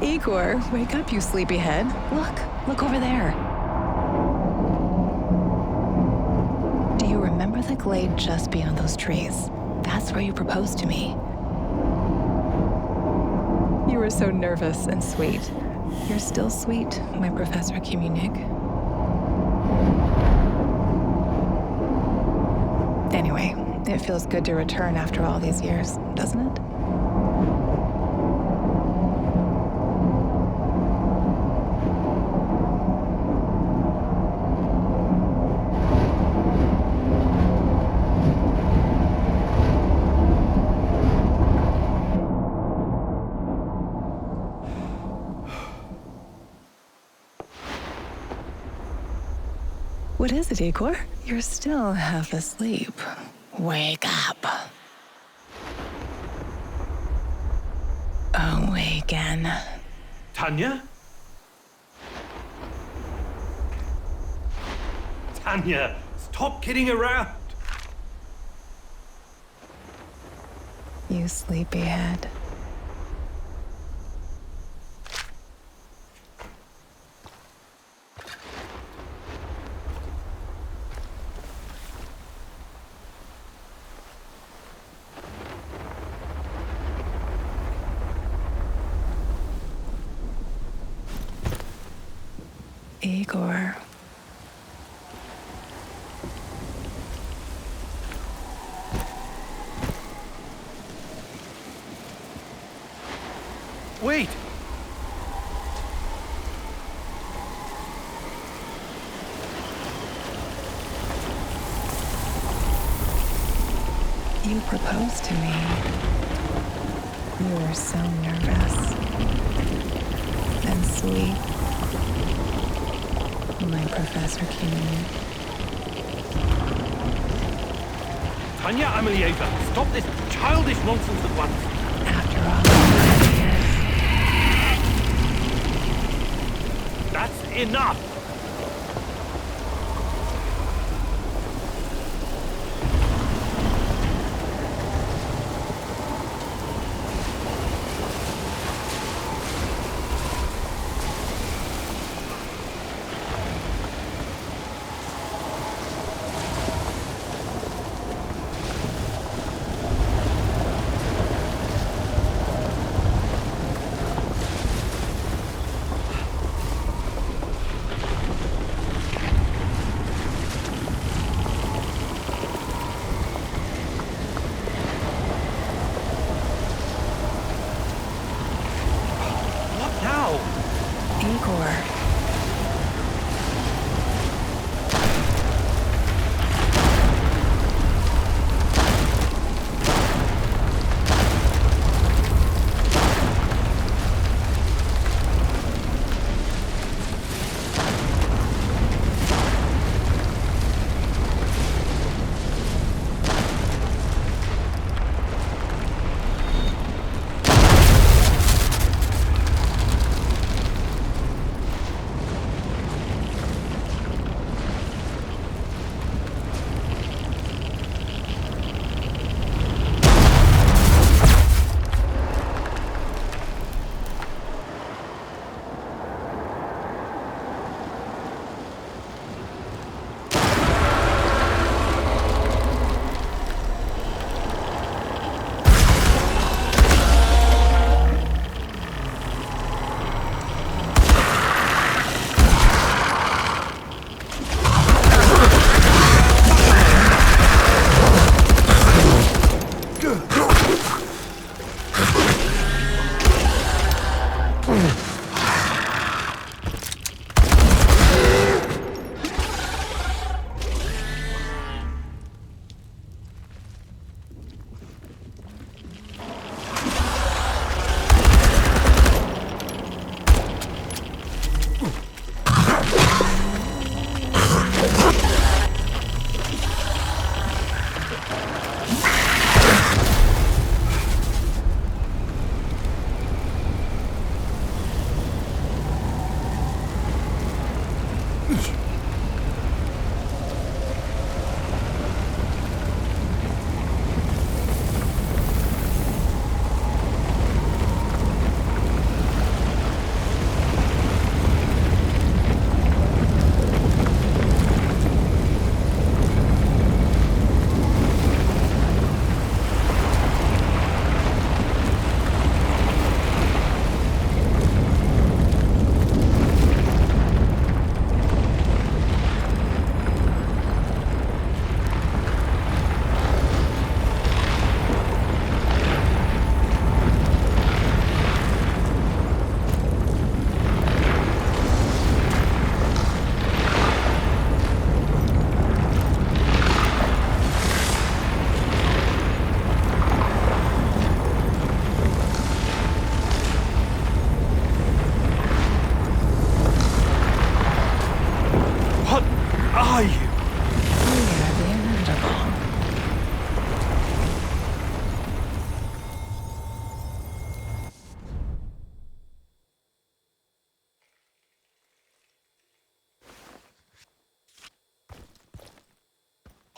Igor, wake up, you sleepyhead. Look over there. Do you remember the glade just beyond those trees? That's where you proposed to me. You were so nervous and sweet. You're still sweet, my Professor Koenig. Anyway, it feels good to return after all these years, doesn't it? What is it, Igor? You're still half asleep. Wake up. Awaken. Tanya? Tanya, stop kidding around. You sleepyhead. Igor. Wait! You proposed to me. You were so nervous and sweet. My Professor Koenig. Tanya Amelieva, stop this childish nonsense at once. After all these years. That's enough. Igor.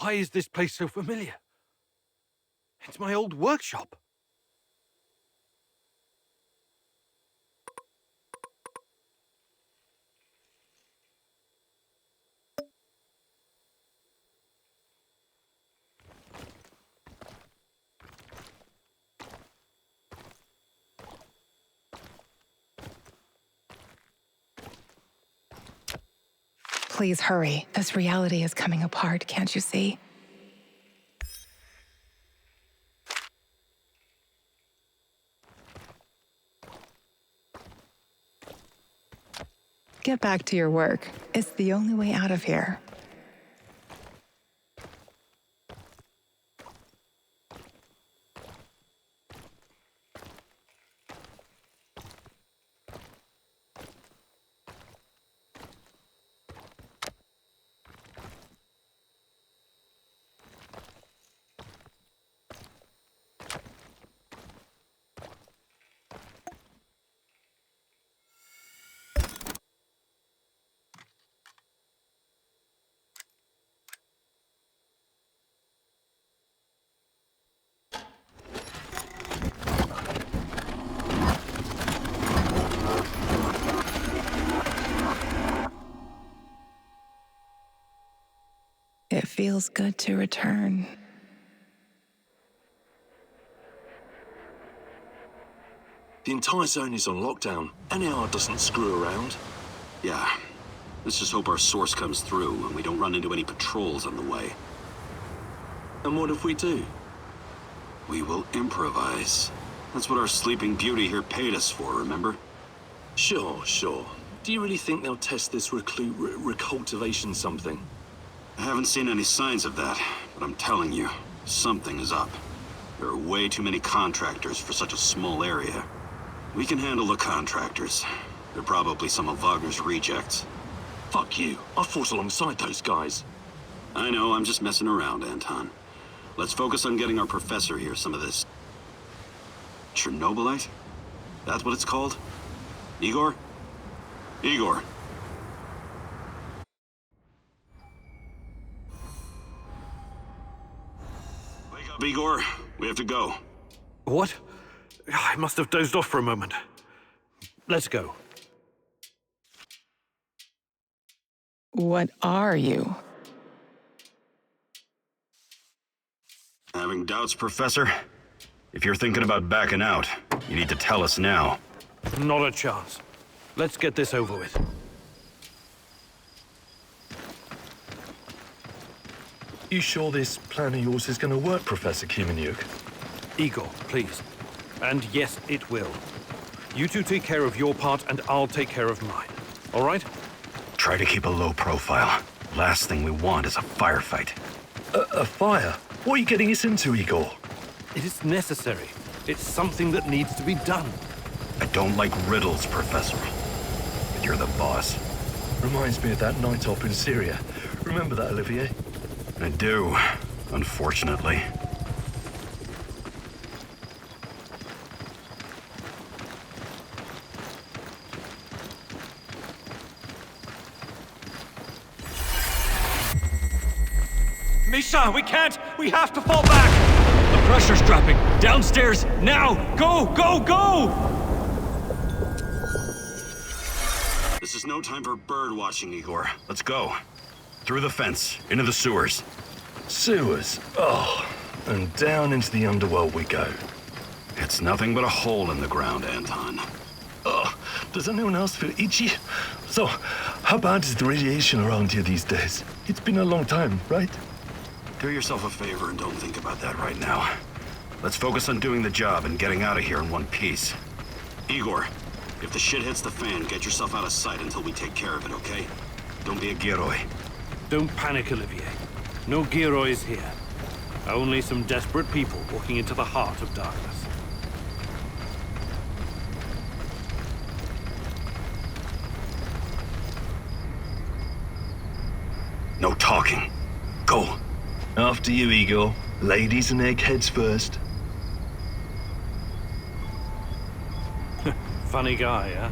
Why is this place so familiar? It's my old workshop. Please hurry. This reality is coming apart, can't you see? Get back to your work. It's the only way out of here. It feels good to return. The entire zone is on lockdown. NAR doesn't screw around. Yeah. Let's just hope our source comes through and we don't run into any patrols on the way. And what if we do? We will improvise. That's what our sleeping beauty here paid us for, remember? Sure. Do you really think they'll test this recultivation something? I haven't seen any signs of that, but I'm telling you, something is up. There are way too many contractors for such a small area. We can handle the contractors. They're probably some of Wagner's rejects. Fuck you. I fought alongside those guys. I know, I'm just messing around, Anton. Let's focus on getting our professor here some of this... Chernobylite? That's what it's called? Igor? Igor. Wake up, Igor. We have to go. What? I must have dozed off for a moment. Let's go. What are you? Having doubts, Professor? If you're thinking about backing out, you need to tell us now. Not a chance. Let's get this over with. You sure this plan of yours is going to work, Professor Kimenyuk? Igor, please. And yes, it will. You two take care of your part, and I'll take care of mine. All right? Try to keep a low profile. Last thing we want is a firefight. A fire? What are you getting us into, Igor? It is necessary. It's something that needs to be done. I don't like riddles, Professor. But you're the boss. Reminds me of that night op in Syria. Remember that, Olivier? I do, unfortunately. Misha, we can't! We have to fall back! The pressure's dropping. Downstairs, now! Go, go, go! This is no time for bird watching, Igor. Let's go. Through the fence, into the sewers. Sewers? Oh, and down into the underworld we go. It's nothing but a hole in the ground, Anton. Oh, does anyone else feel itchy? So, how bad is the radiation around here these days? It's been a long time, right? Do yourself a favor and don't think about that right now. Let's focus on doing the job and getting out of here in one piece. Igor, if the shit hits the fan, get yourself out of sight until we take care of it, okay? Don't be a Geroi. Don't panic, Olivier. No Geroys here. Only some desperate people walking into the heart of darkness. No talking. Go. After you, Igor. Ladies and eggheads first. Funny guy, huh?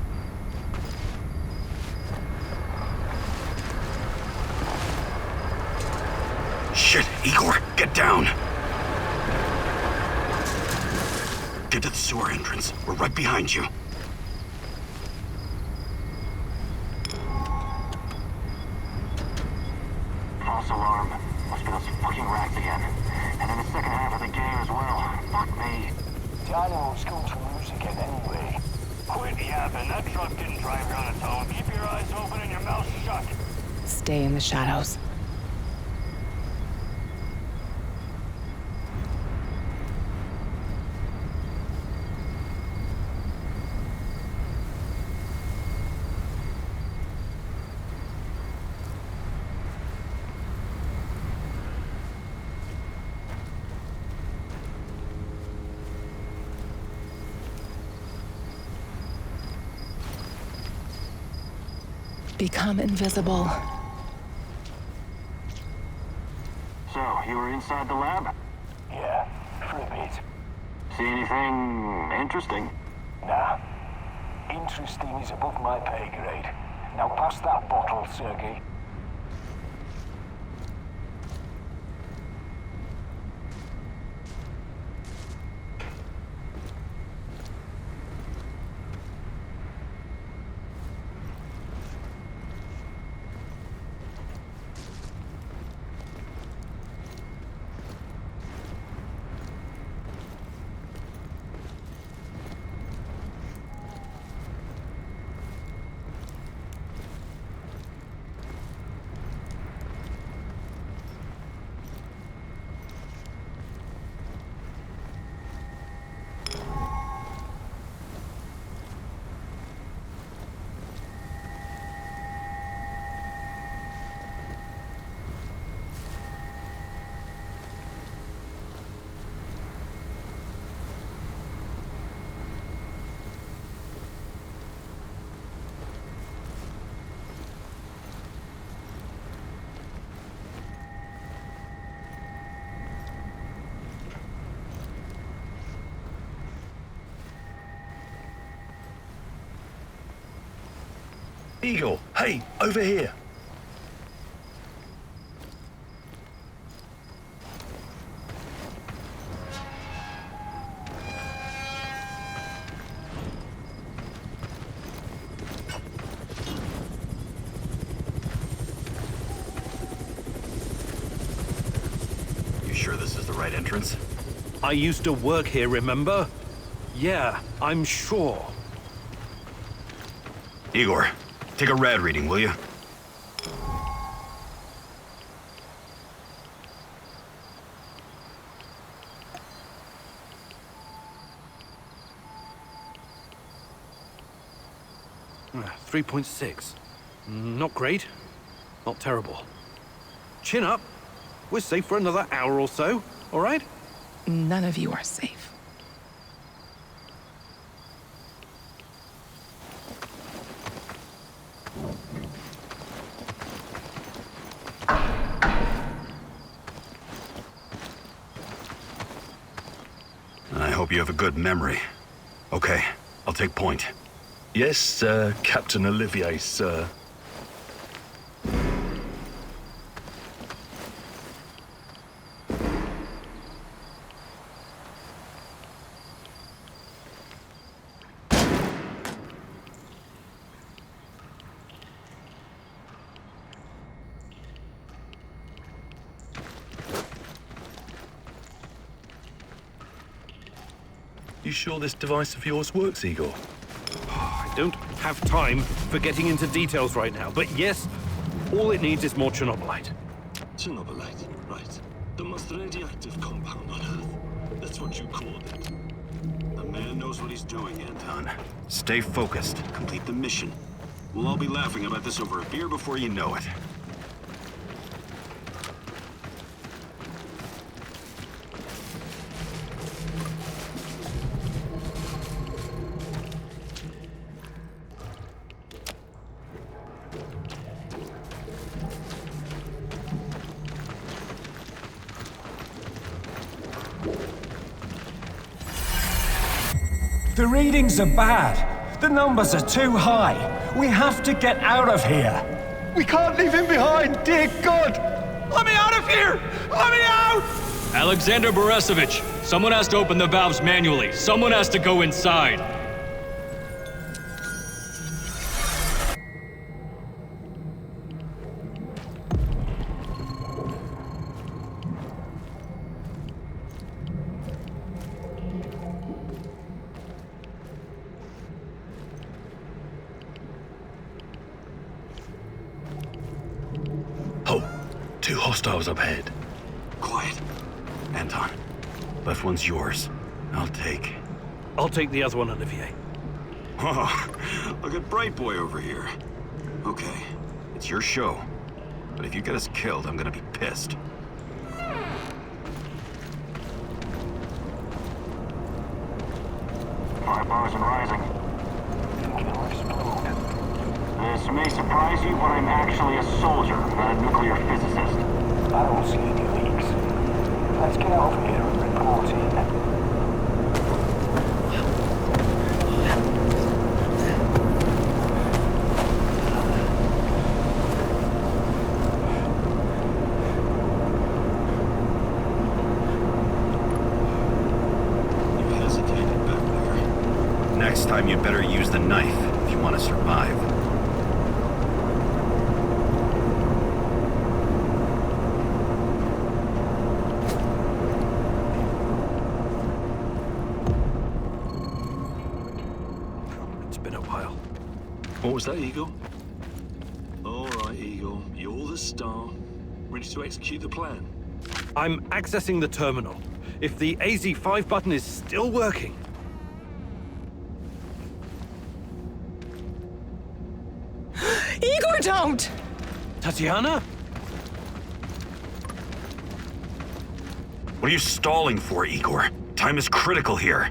Shit, Igor, get down. Get to the sewer entrance. We're right behind you. False alarm. Must be those fucking rats again. And in the second half of the game as well. Fuck me. The animal's going to lose again anyway. Quit yapping. That truck didn't drive on its own. Keep your eyes open and your mouth shut. Stay in the shadows. Become invisible. So, you were inside the lab? Yeah, for a bit. See anything interesting? Nah. Interesting is above my pay grade. Now pass that bottle, Sergey. Igor, hey, over here. You sure this is the right entrance? I used to work here, remember? Yeah, I'm sure. Igor, take a rad reading, will you? Uh, 3.6. Not great. Not terrible. Chin up. We're safe for another hour or so, all right? None of you are safe. I hope you have a good memory. Okay, I'll take point. Yes, Captain Olivier, sir. You sure this device of yours works, Igor? I don't have time for getting into details right now, but yes, all it needs is more Chernobylite. Chernobylite, right. The most radioactive compound on Earth. That's what you called it. The man knows what he's doing, Anton. Stay focused. Complete the mission. We'll all be laughing about this over a beer before you know it. The readings are bad. The numbers are too high. We have to get out of here. We can't leave him behind, dear God! Let me out of here! Let me out! Alexander Borisovich, someone has to open the valves manually. Someone has to go inside. Oh, two hostiles up ahead. Quiet. Anton, left one's yours. I'll take the other one, Olivier. Oh, look at Bright Boy over here. Okay, it's your show. But if you get us killed, I'm gonna be pissed. Firebars and rising. Think it'll explode. This may surprise you, but I'm actually a soldier, not a nuclear physicist. I don't see any leaks. Let's get over here and report in. You hesitated back there. Next time you better use the knife if you want to survive. What was that, Igor? All right, Igor. You're the star. Ready to execute the plan? I'm accessing the terminal. If the AZ5 button is still working... Igor, don't! Tatiana? What are you stalling for, Igor? Time is critical here.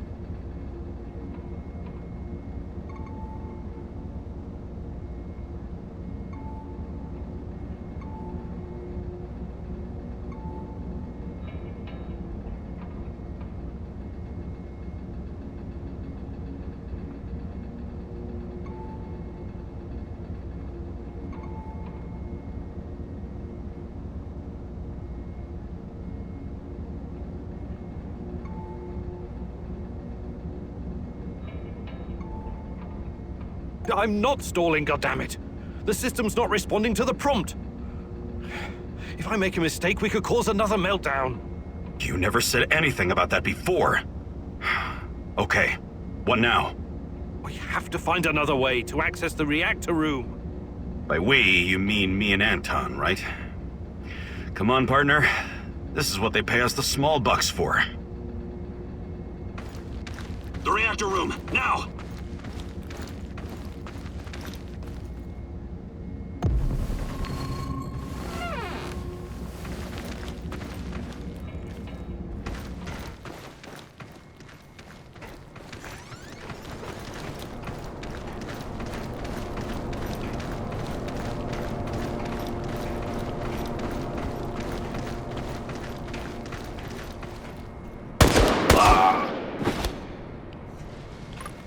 I'm not stalling, goddammit! The system's not responding to the prompt! If I make a mistake, we could cause another meltdown. You never said anything about that before. Okay, what now? We have to find another way to access the reactor room. By we, you mean me and Anton, right? Come on, partner. This is what they pay us the small bucks for. The reactor room, now!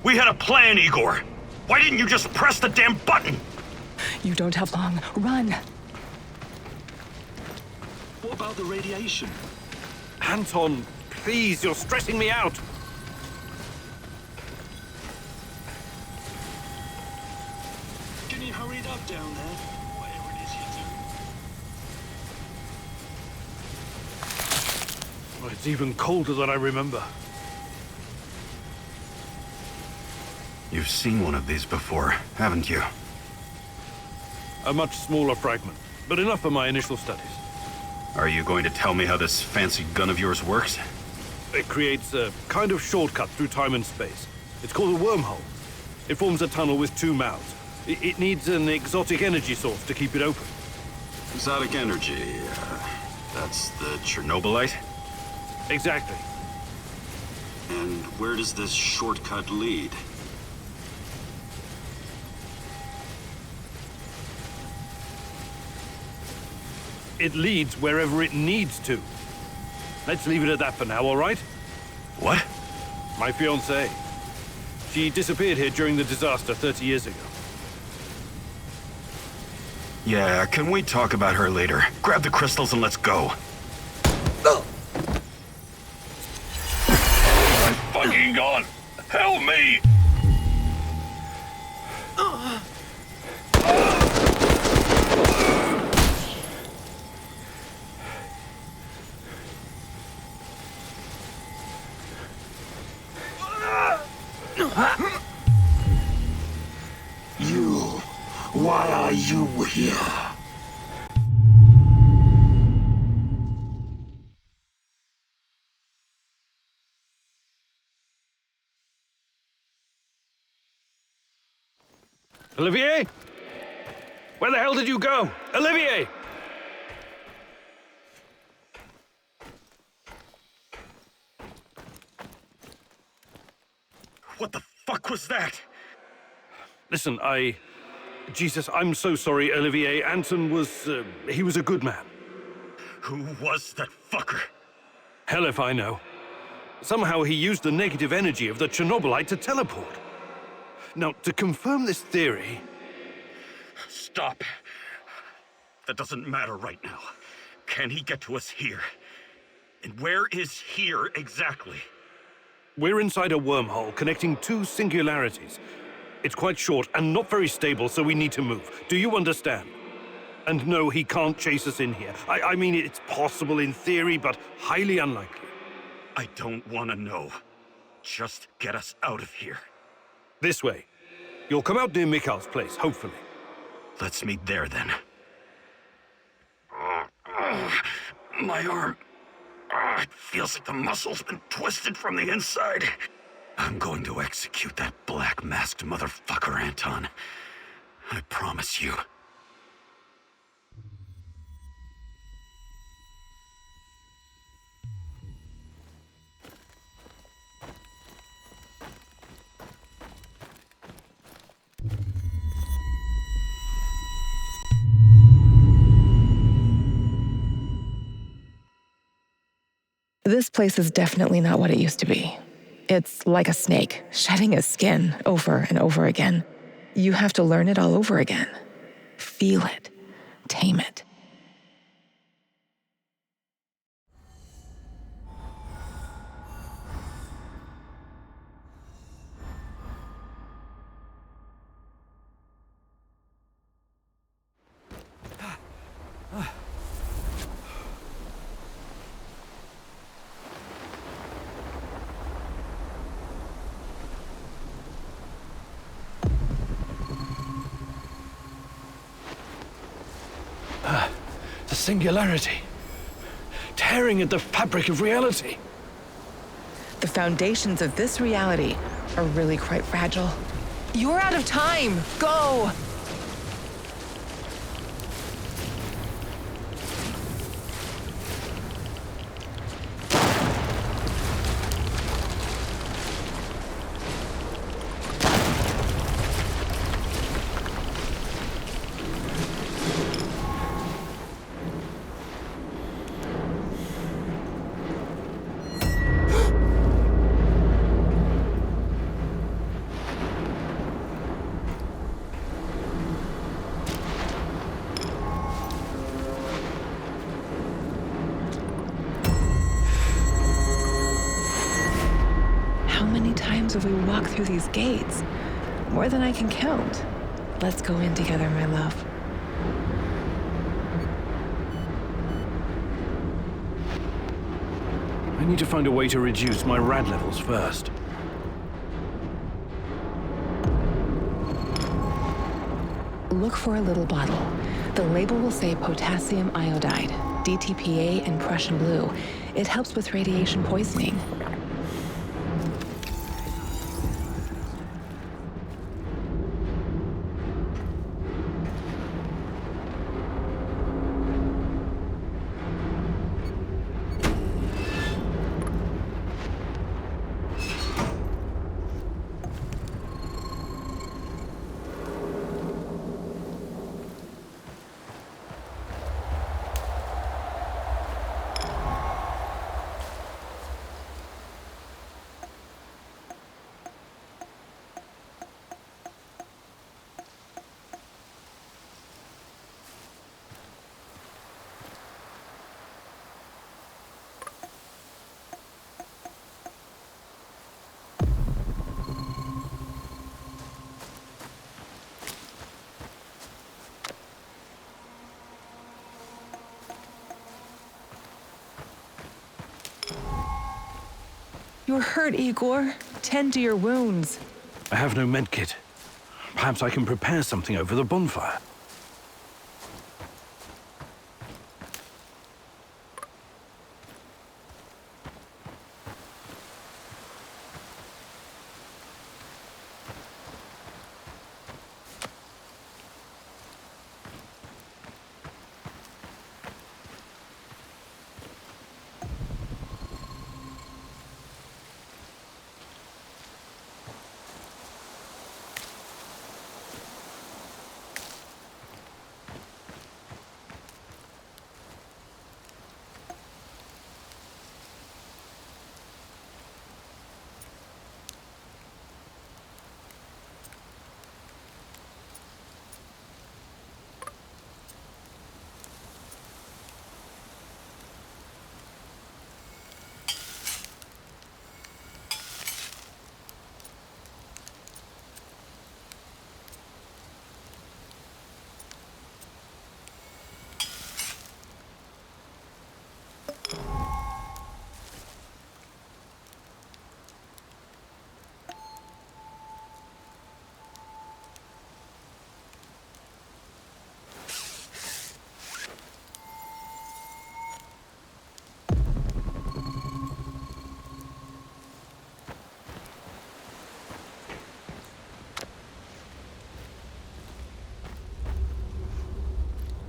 We had a plan, Igor. Why didn't you just press the damn button? You don't have long. Run! What about the radiation? Anton, please, you're stressing me out. Can you hurry it up down there? Whatever it is you do. Oh, it's even colder than I remember. You've seen one of these before, haven't you? A much smaller fragment, but enough for my initial studies. Are you going to tell me how this fancy gun of yours works? It creates a kind of shortcut through time and space. It's called a wormhole. It forms a tunnel with two mouths. It needs an exotic energy source to keep it open. Exotic energy, that's the Chernobylite? Exactly. And where does this shortcut lead? It leads wherever it needs to. Let's leave it at that for now, all right? What? My fiancée. She disappeared here during the disaster 30 years ago. Yeah, can we talk about her later? Grab the crystals and let's go. I'm fucking gone! Help me! Why are you here? Olivier? Where the hell did you go? Olivier! What the fuck was that? Listen, Jesus, I'm so sorry, Olivier. Anton was, he was a good man. Who was that fucker? Hell if I know. Somehow he used the negative energy of the Chernobylite to teleport. Now, to confirm this theory... Stop. That doesn't matter right now. Can he get to us here? And where is here exactly? We're inside a wormhole connecting two singularities. It's quite short and not very stable, so we need to move. Do you understand? And no, he can't chase us in here. I mean, it's possible in theory, but highly unlikely. I don't want to know. Just get us out of here. This way. You'll come out near Mikhail's place, hopefully. Let's meet there, then. My arm. It feels like the muscle's been twisted from the inside. I'm going to execute that black-masked motherfucker, Anton. I promise you. This place is definitely not what it used to be. It's like a snake, shedding its skin over and over again. You have to learn it all over again. Feel it. Tame it. The singularity. Tearing at the fabric of reality. The foundations of this reality are really quite fragile. You're out of time! Go! Have we walked through these gates? More than I can count. Let's go in together, my love. I need to find a way to reduce my rad levels first. Look for a little bottle. The label will say potassium iodide, DTPA, and Prussian blue. It helps with radiation poisoning. You're hurt, Igor. Tend to your wounds. I have no medkit. Perhaps I can prepare something over the bonfire.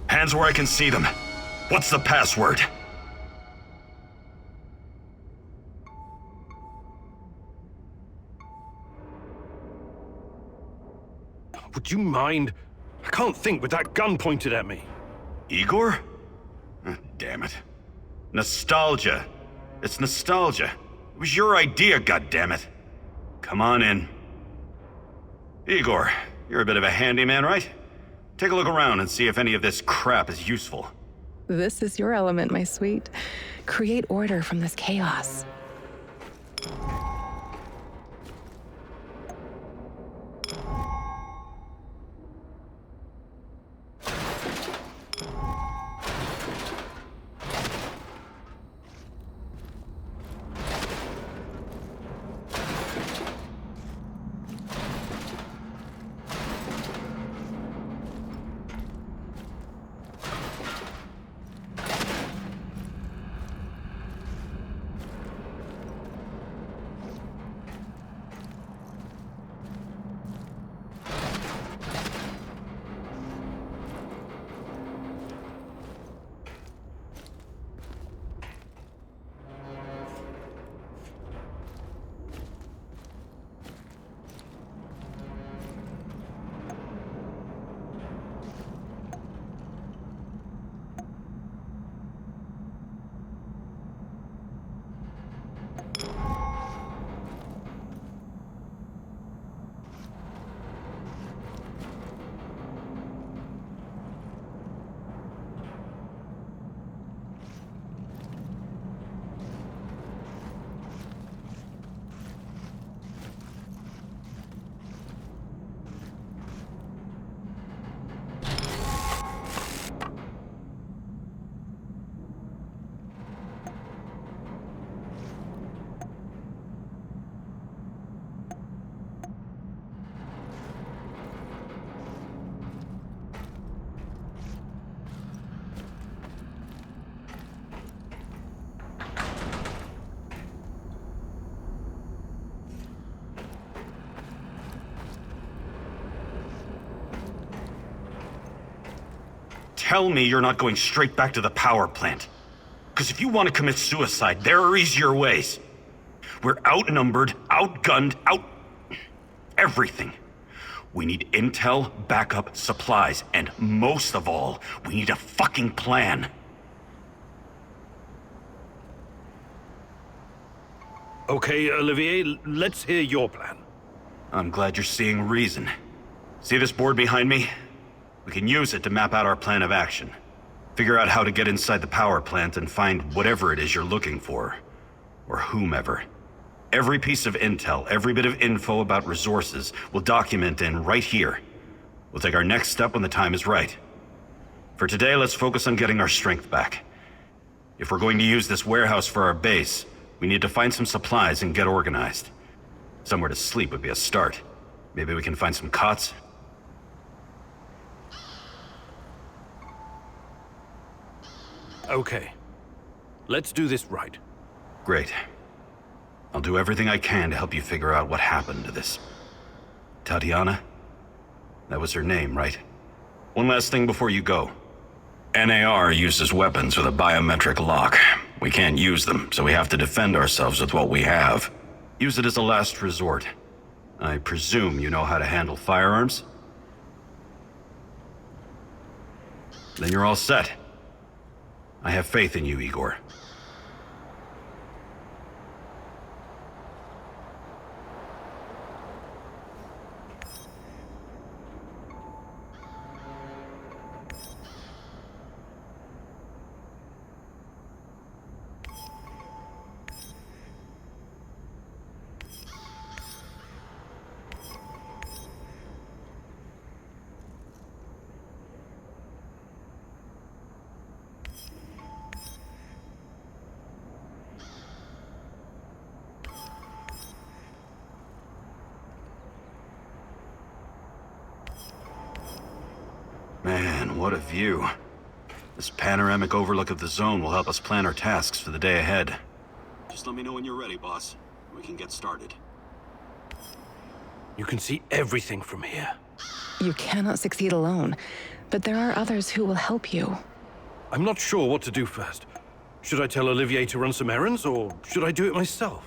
Hands where I can see them. What's the password? Would you mind? I can't think with that gun pointed at me. Igor? Damn it. Nostalgia. It's nostalgia. It was your idea, goddammit. Come on in. Igor, you're a bit of a handyman, right? Take a look around and see if any of this crap is useful. This is your element, my sweet. Create order from this chaos. Tell me you're not going straight back to the power plant. Because if you want to commit suicide, there are easier ways. We're outnumbered, outgunned, everything. We need intel, backup, supplies, and most of all, we need a fucking plan. Okay, Olivier, let's hear your plan. I'm glad you're seeing reason. See this board behind me? We can use it to map out our plan of action. Figure out how to get inside the power plant and find whatever it is you're looking for. Or whomever. Every piece of intel, every bit of info about resources, we'll document in right here. We'll take our next step when the time is right. For today, let's focus on getting our strength back. If we're going to use this warehouse for our base, We need to find some supplies and get organized. Somewhere to sleep would be a start. Maybe we can find some cots? Okay. Let's do this right. Great. I'll do everything I can to help you figure out what happened to this... Tatiana? That was her name, right? One last thing before you go. NAR uses weapons with a biometric lock. We can't use them, so we have to defend ourselves with what we have. Use it as a last resort. I presume you know how to handle firearms? Then you're all set. I have faith in you, Igor. Man, what a view. This panoramic overlook of the zone will help us plan our tasks for the day ahead. Just let me know when you're ready, boss. We can get started. You can see everything from here. You cannot succeed alone, but there are others who will help you. I'm not sure what to do first. Should I tell Olivier to run some errands, or should I do it myself?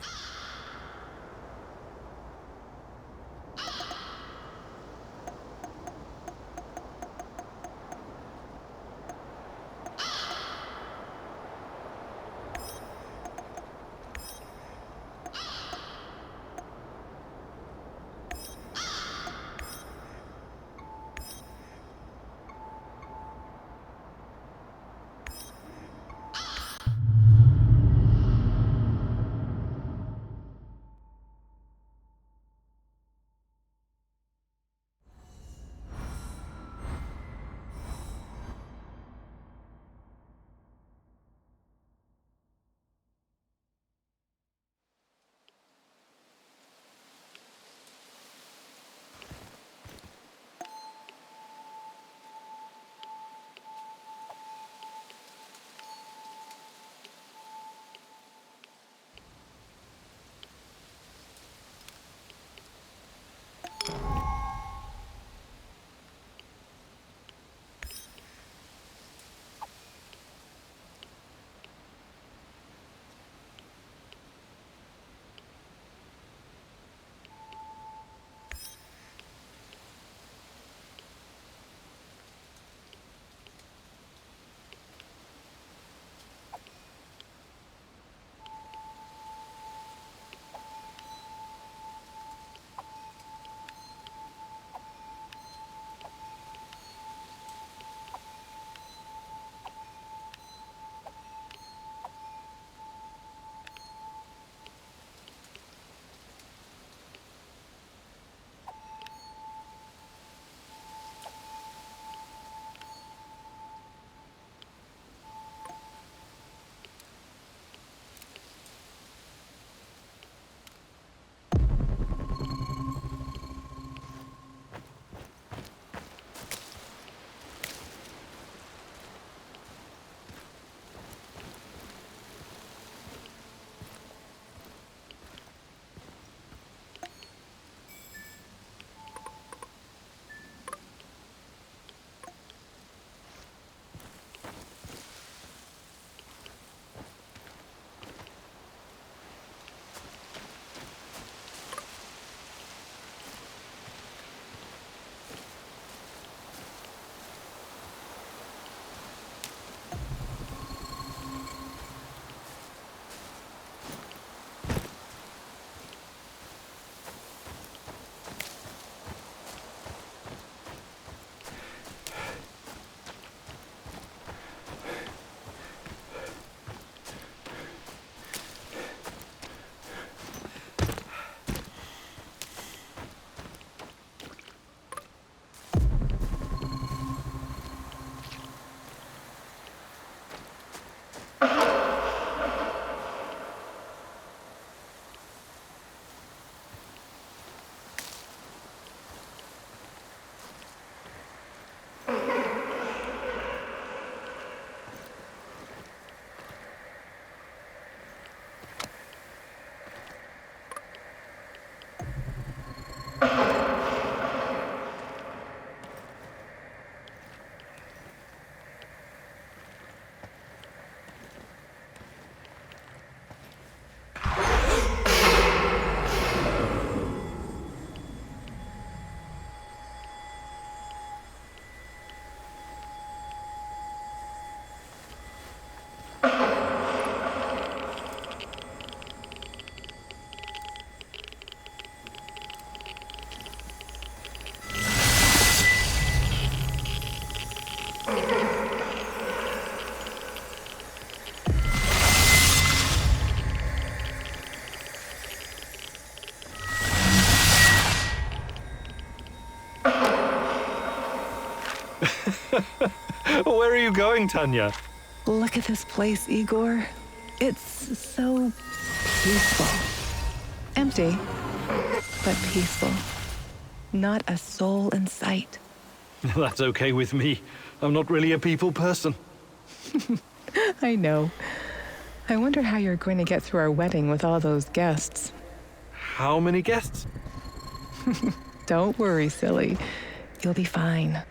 Where are you going, Tanya? Look at this place, Igor. It's so peaceful. Empty, but peaceful. Not a soul in sight. That's okay with me. I'm not really a people person. I know. I wonder how you're going to get through our wedding with all those guests. How many guests? Don't worry, silly. You'll be fine.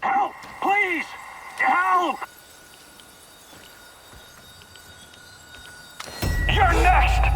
Help! Please! Help! You're next!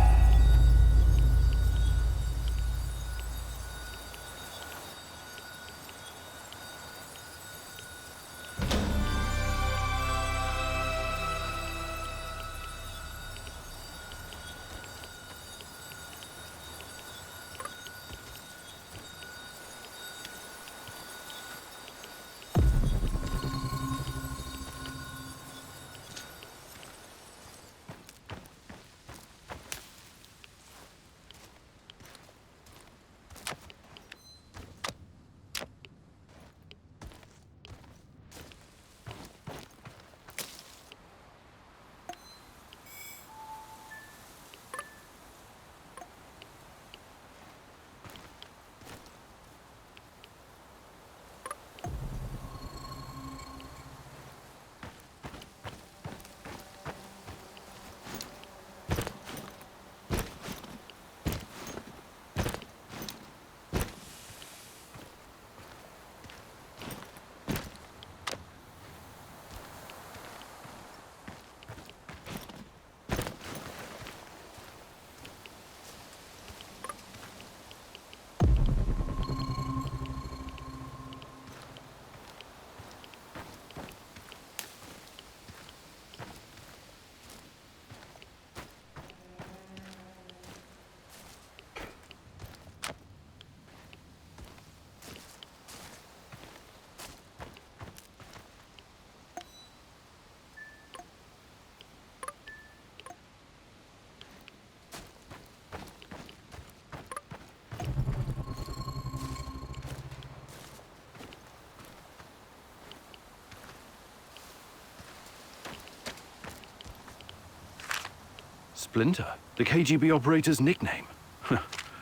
Splinter, the KGB operator's nickname.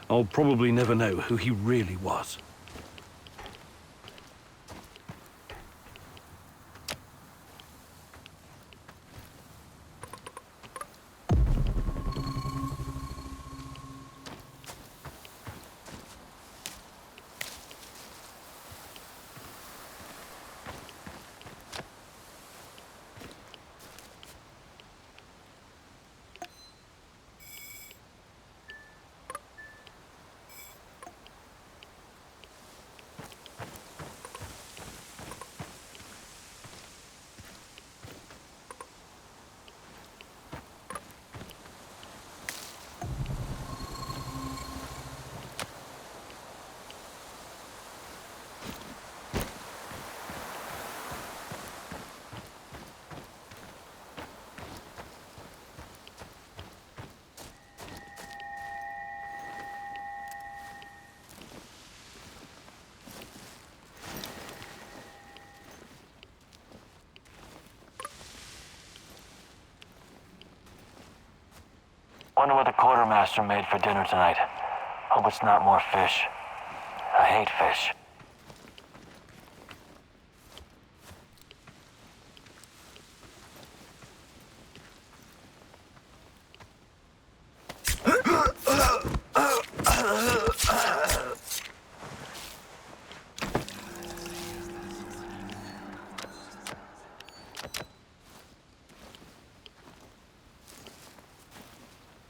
I'll probably never know who he really was. Wonder what the quartermaster made for dinner tonight. Hope it's not more fish. I hate fish.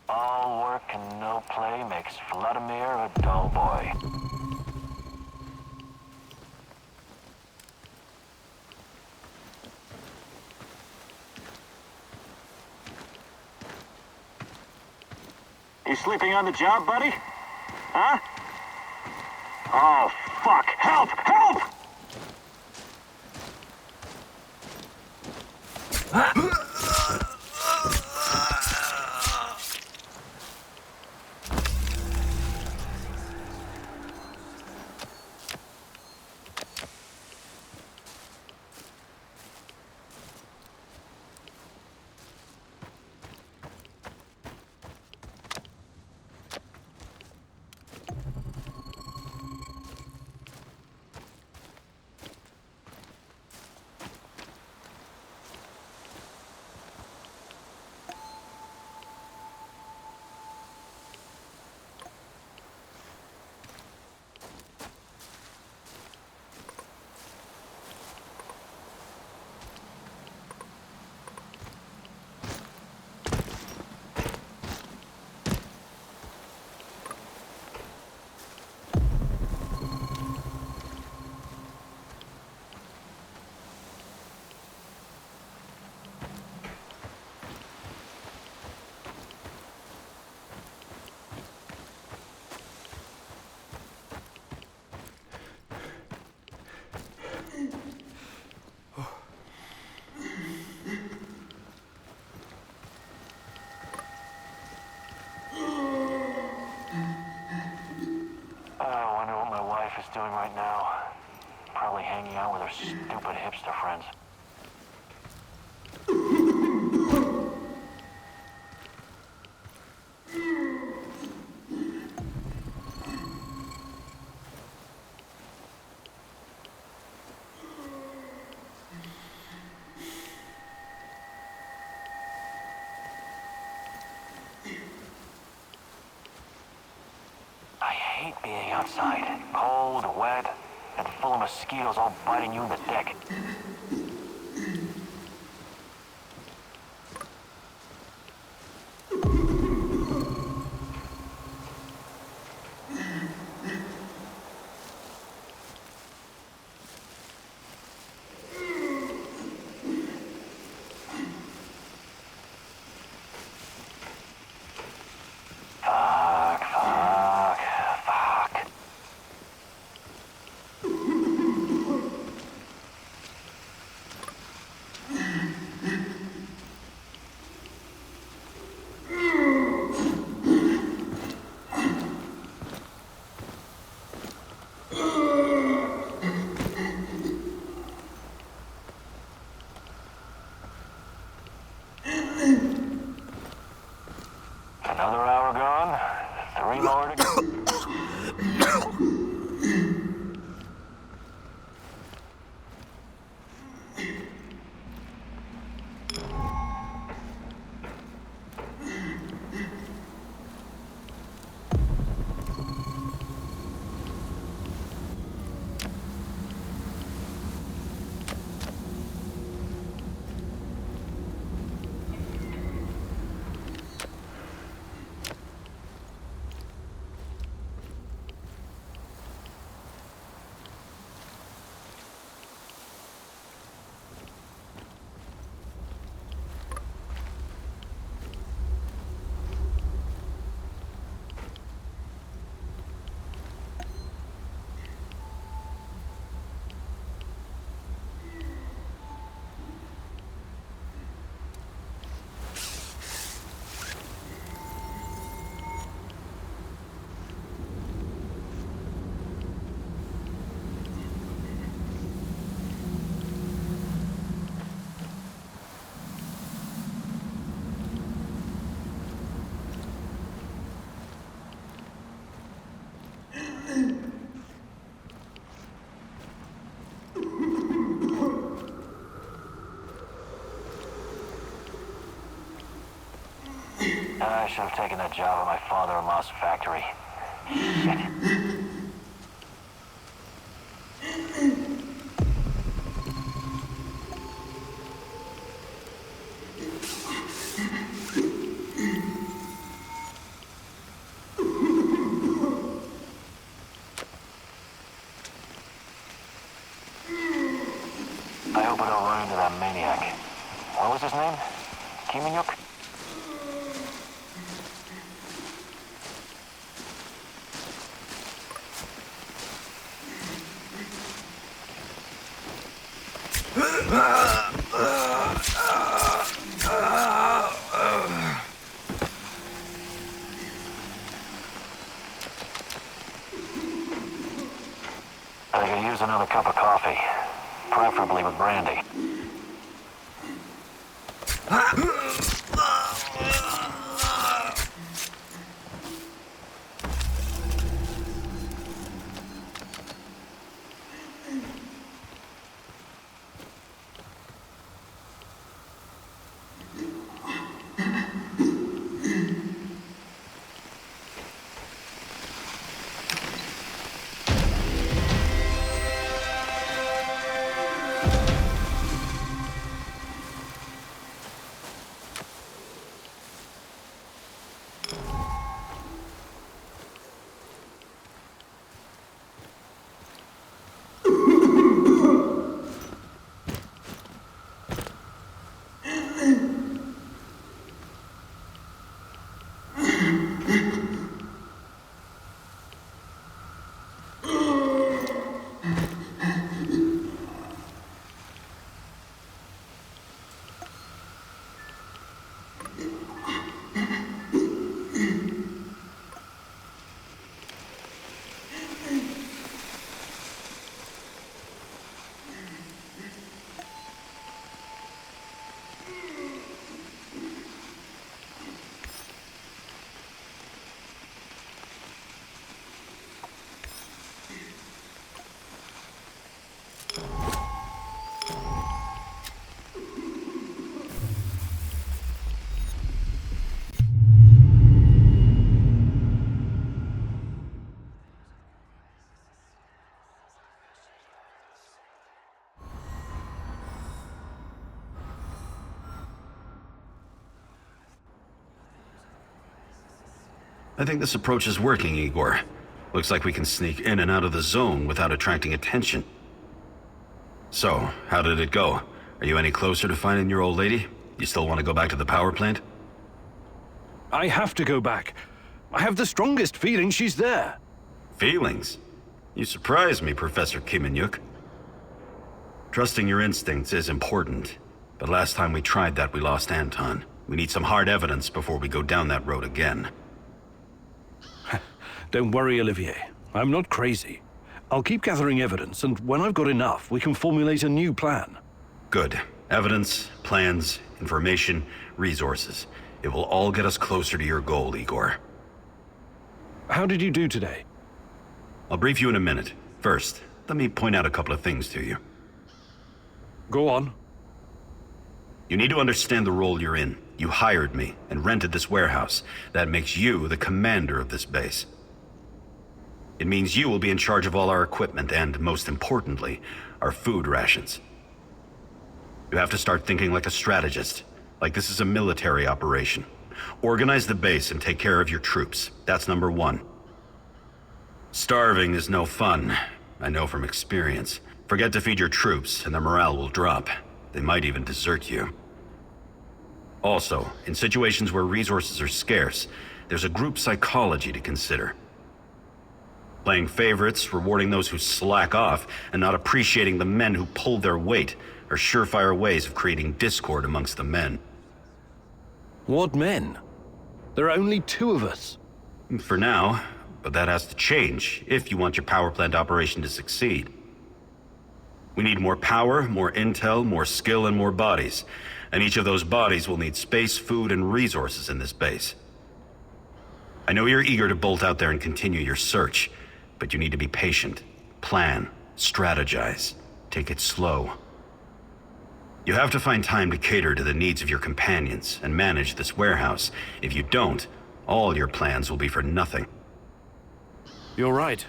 All work and no play makes Vladimir a dull boy. You sleeping on the job, buddy? Huh? Oh, fuck! Help! Help! Is doing right now. Probably hanging out with her stupid hipster friends. I hate being outside. Cold, wet, and full of mosquitoes all biting you in the dick. I should have taken that job at my father-in-law's factory. Shit. I hope I don't run into that maniac. What was his name? Kimanyuk? I could use another cup of coffee, preferably with brandy. I think this approach is working, Igor. Looks like we can sneak in and out of the zone without attracting attention. So, how did it go? Are you any closer to finding your old lady? You still want to go back to the power plant? I have to go back. I have the strongest feeling she's there. Feelings? You surprise me, Professor Kimanyuk. Trusting your instincts is important, but last time we tried that, we lost Anton. We need some hard evidence before we go down that road again. Don't worry, Olivier. I'm not crazy. I'll keep gathering evidence, and when I've got enough, we can formulate a new plan. Good. Evidence, plans, information, resources. It will all get us closer to your goal, Igor. How did you do today? I'll brief you in a minute. First, let me point out a couple of things to you. Go on. You need to understand the role you're in. You hired me and rented this warehouse. That makes you the commander of this base. It means you will be in charge of all our equipment and, most importantly, our food rations. You have to start thinking like a strategist, like this is a military operation. Organize the base and take care of your troops. That's number one. Starving is no fun. I know from experience. Forget to feed your troops and their morale will drop. They might even desert you. Also, in situations where resources are scarce, there's a group psychology to consider. Playing favorites, rewarding those who slack off, and not appreciating the men who pulled their weight are surefire ways of creating discord amongst the men. What men? There are only 2 of us. For now, but that has to change if you want your power plant operation to succeed. We need more power, more intel, more skill, and more bodies. And each of those bodies will need space, food, and resources in this base. I know you're eager to bolt out there and continue your search, but you need to be patient, plan, strategize, take it slow. You have to find time to cater to the needs of your companions and manage this warehouse. If you don't, all your plans will be for nothing. You're right.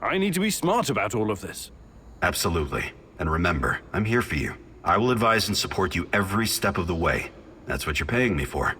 I need to be smart about all of this. Absolutely. And remember, I'm here for you. I will advise and support you every step of the way. That's what you're paying me for.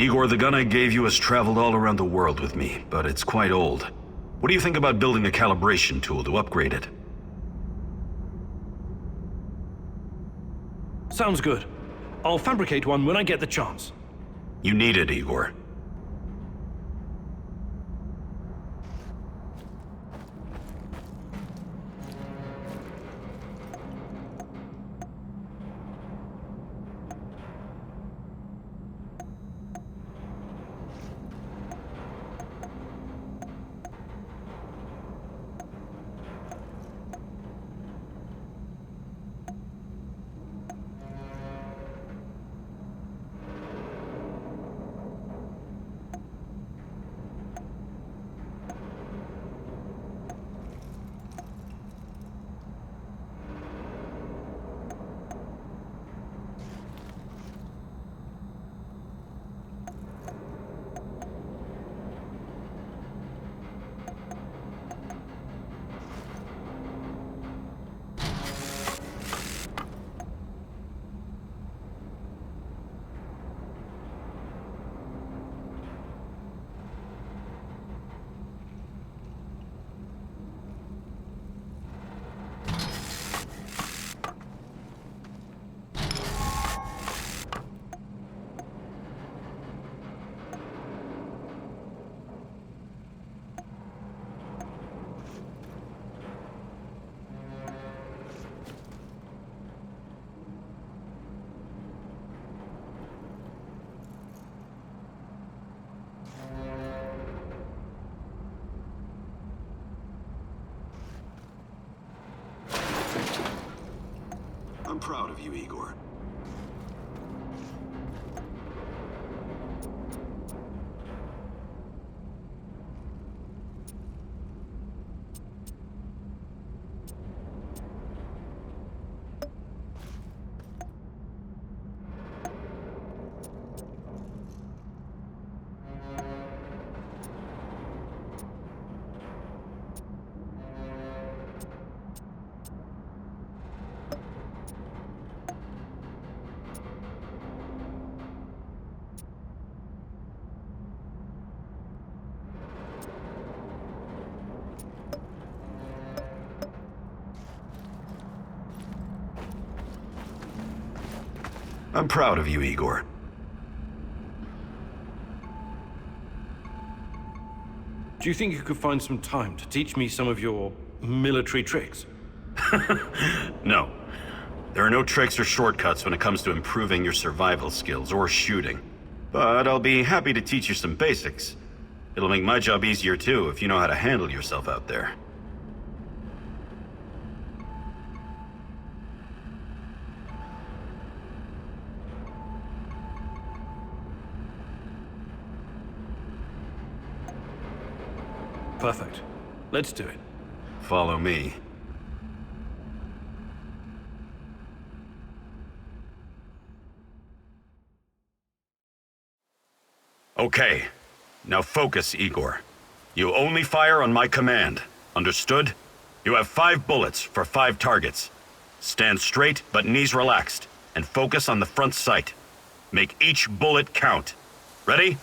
Igor, the gun I gave you has traveled all around the world with me, but it's quite old. What do you think about building a calibration tool to upgrade it? Sounds good. I'll fabricate one when I get the chance. You need it, Igor. I'm proud of you, Igor. I'm proud of you, Igor. Do you think you could find some time to teach me some of your military tricks? No. There are no tricks or shortcuts when it comes to improving your survival skills or shooting. But I'll be happy to teach you some basics. It'll make my job easier too if you know how to handle yourself out there. Perfect. Let's do it. Follow me. Okay. Now focus, Igor. You only fire on my command. Understood? You have 5 bullets for 5 targets. Stand straight, but knees relaxed, and focus on the front sight. Make each bullet count. Ready?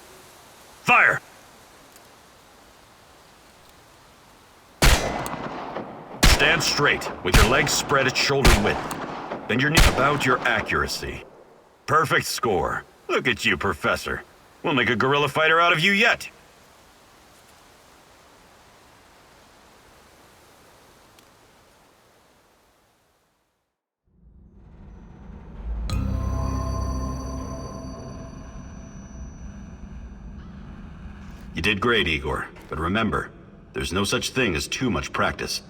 Fire! Stand straight, with your legs spread at shoulder width. Bend your knee about your accuracy. Perfect score. Look at you, Professor. We'll make a guerrilla fighter out of you yet. You did great, Igor. But remember, there's no such thing as too much practice.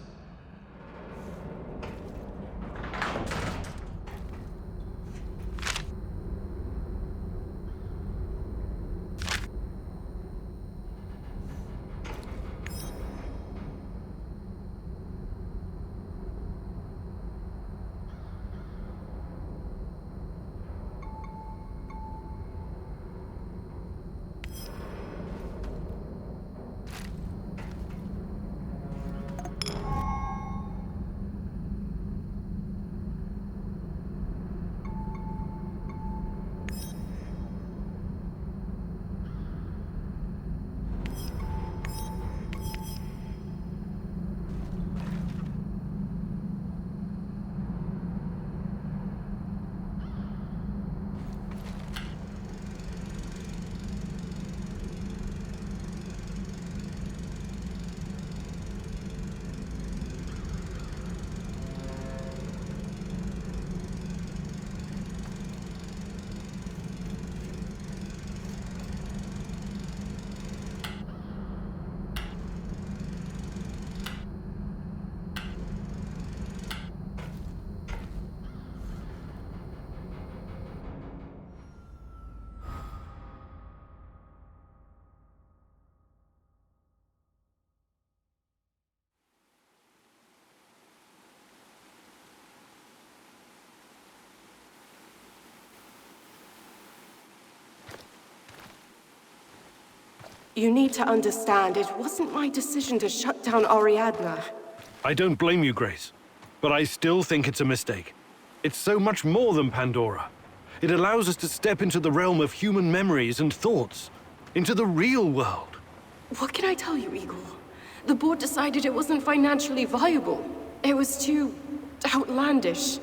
You need to understand, it wasn't my decision to shut down Ariadna. I don't blame you, Grace. But I still think it's a mistake. It's so much more than Pandora. It allows us to step into the realm of human memories and thoughts. Into the real world. What can I tell you, Igor? The board decided it wasn't financially viable. It was too outlandish.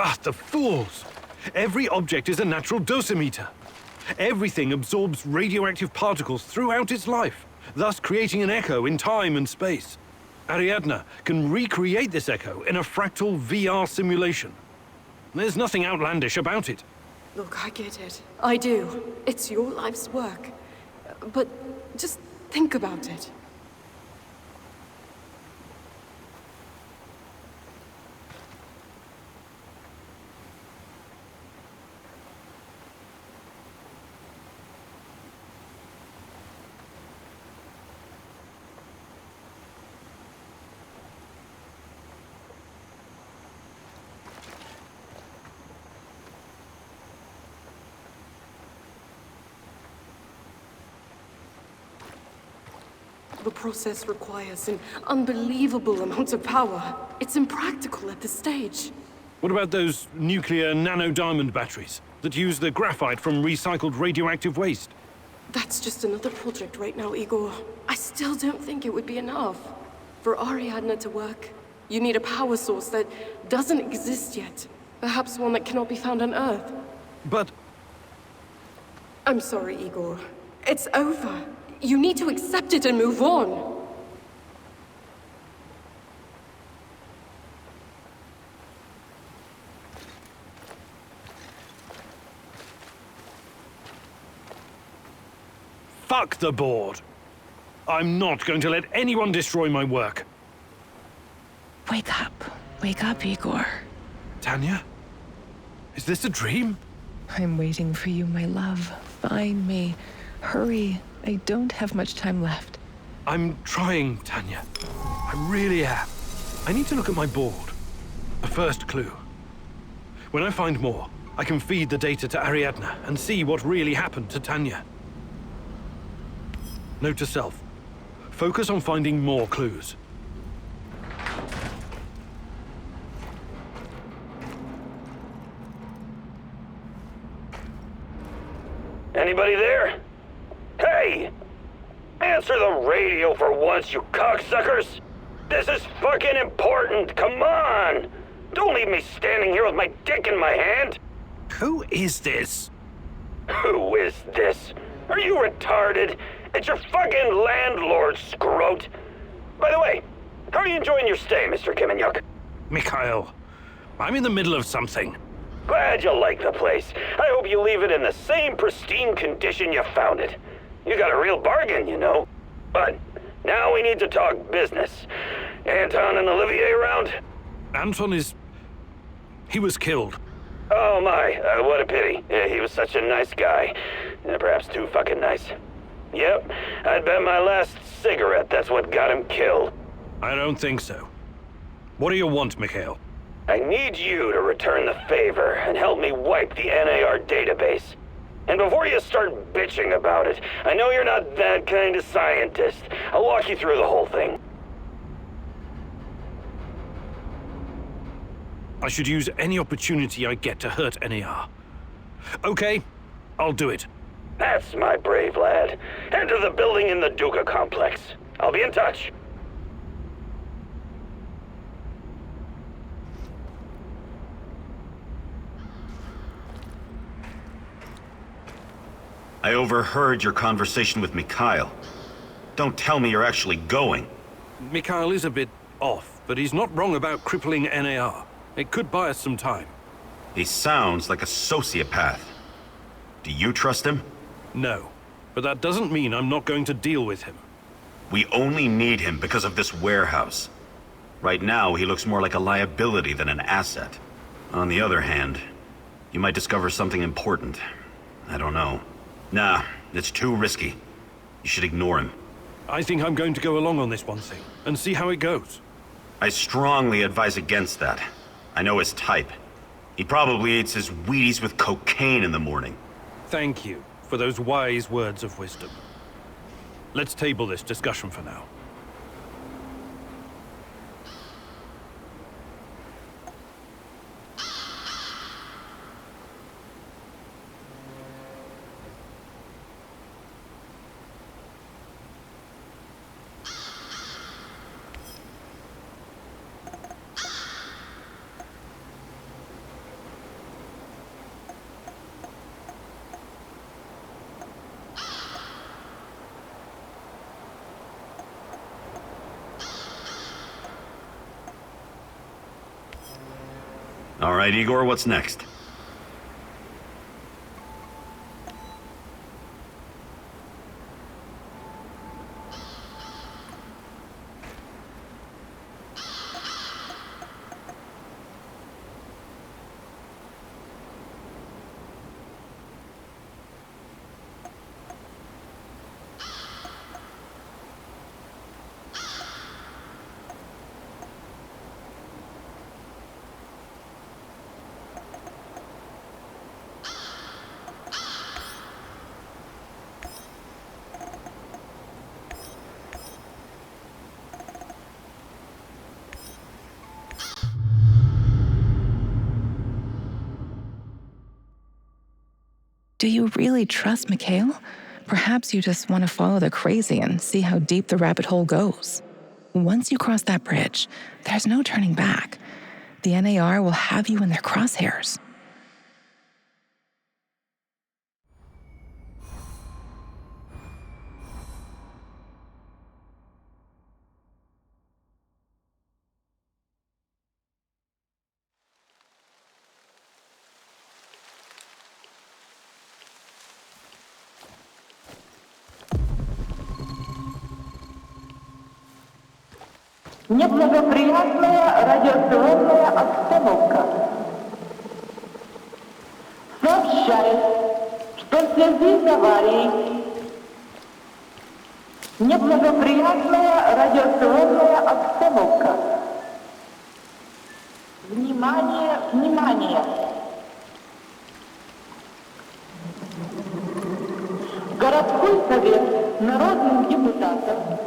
Ah, the fools! Every object is a natural dosimeter. Everything absorbs radioactive particles throughout its life, thus creating an echo in time and space. Ariadna can recreate this echo in a fractal VR simulation. There's nothing outlandish about it. Look, I get it. I do. It's your life's work. But just think about it. The process requires an unbelievable amount of power. It's impractical at this stage. What about those nuclear nano-diamond batteries that use the graphite from recycled radioactive waste? That's just another project right now, Igor. I still don't think it would be enough. For Ariadna to work, you need a power source that doesn't exist yet. Perhaps one that cannot be found on Earth. But... I'm sorry, Igor. It's over. You need to accept it and move on. Fuck the board! I'm not going to let anyone destroy my work. Wake up. Wake up, Igor. Tanya? Is this a dream? I'm waiting for you, my love. Find me. Hurry. I don't have much time left. I'm trying, Tanya. I really am. I need to look at my board. A first clue. When I find more, I can feed the data to Ariadna and see what really happened to Tanya. Note to self. Focus on finding more clues. Anybody there? Hey! Answer the radio for once, you cocksuckers! This is fucking important, come on! Don't leave me standing here with my dick in my hand! Who is this? Who is this? Are you retarded? It's your fucking landlord, scrote! By the way, how are you enjoying your stay, Mr. Kiminyuk? Mikhail, I'm in the middle of something. Glad you like the place. I hope you leave it in the same pristine condition you found it. You got a real bargain, you know. But now we need to talk business. Anton and Olivier around? Anton is... he was killed. Oh my, what a pity. He was such a nice guy. Perhaps too fucking nice. Yep, I'd bet my last cigarette that's what got him killed. I don't think so. What do you want, Mikhail? I need you to return the favor and help me wipe the NAR database. And before you start bitching about it, I know you're not that kind of scientist. I'll walk you through the whole thing. I should use any opportunity I get to hurt NAR. Okay, I'll do it. That's my brave lad. Enter the building in the Duca complex. I'll be in touch. I overheard your conversation with Mikhail. Don't tell me you're actually going. Mikhail is a bit off, but he's not wrong about crippling NAR. It could buy us some time. He sounds like a sociopath. Do you trust him? No, but that doesn't mean I'm not going to deal with him. We only need him because of this warehouse. Right now, he looks more like a liability than an asset. On the other hand, you might discover something important. I don't know. Nah, it's too risky. You should ignore him. I think I'm going to go along on this one thing, and see how it goes. I strongly advise against that. I know his type. He probably eats his Wheaties with cocaine in the morning. Thank you for those wise words of wisdom. Let's table this discussion for now. All right, Igor, what's next? Do you really trust Mikhail? Perhaps you just want to follow the crazy and see how deep the rabbit hole goes. Once you cross that bridge, there's no turning back. The NAR will have you in their crosshairs. Неблагоприятная радиационная обстановка. Сообщает, что в связи с аварией неблагоприятная радиационная обстановка. Внимание, внимание! Городской совет народных депутатов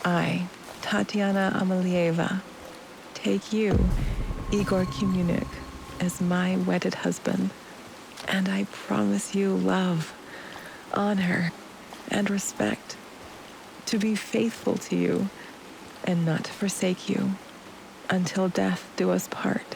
I, Tatiana Amelieva, take you, Igor Kimunik, as my wedded husband, and I promise you love, honor, and respect, to be faithful to you, and not to forsake you, until death do us part.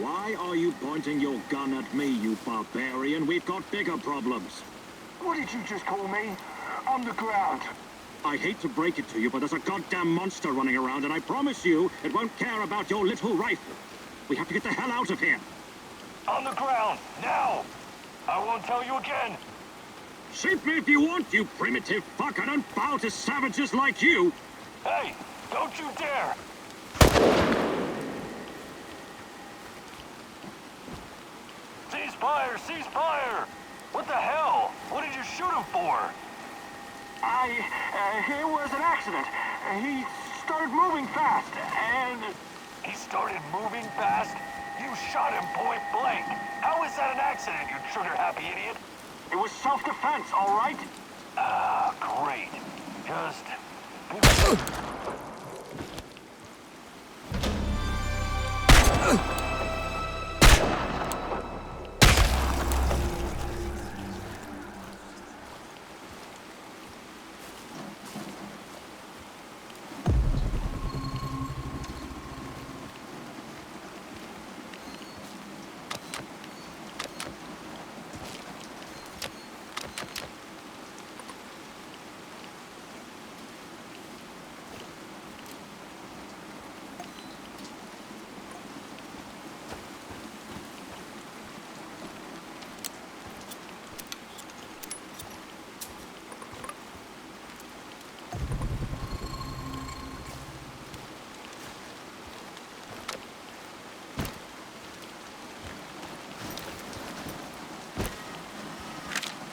Why are you pointing your gun at me, you barbarian? We've got bigger problems. What did you just call me? On the ground. I hate to break it to you, but there's a goddamn monster running around, and I promise you, it won't care about your little rifle. We have to get the hell out of here. On the ground, now! I won't tell you again. Shoot me if you want, you primitive fuck. I don't bow to savages like you. Hey, don't you dare! Cease fire! Cease fire! What the hell? What did you shoot him for? It was an accident. He started moving fast, and... He started moving fast? You shot him point blank. How is that an accident, you trigger-happy idiot? It was self-defense, all right? Ah, great. Just...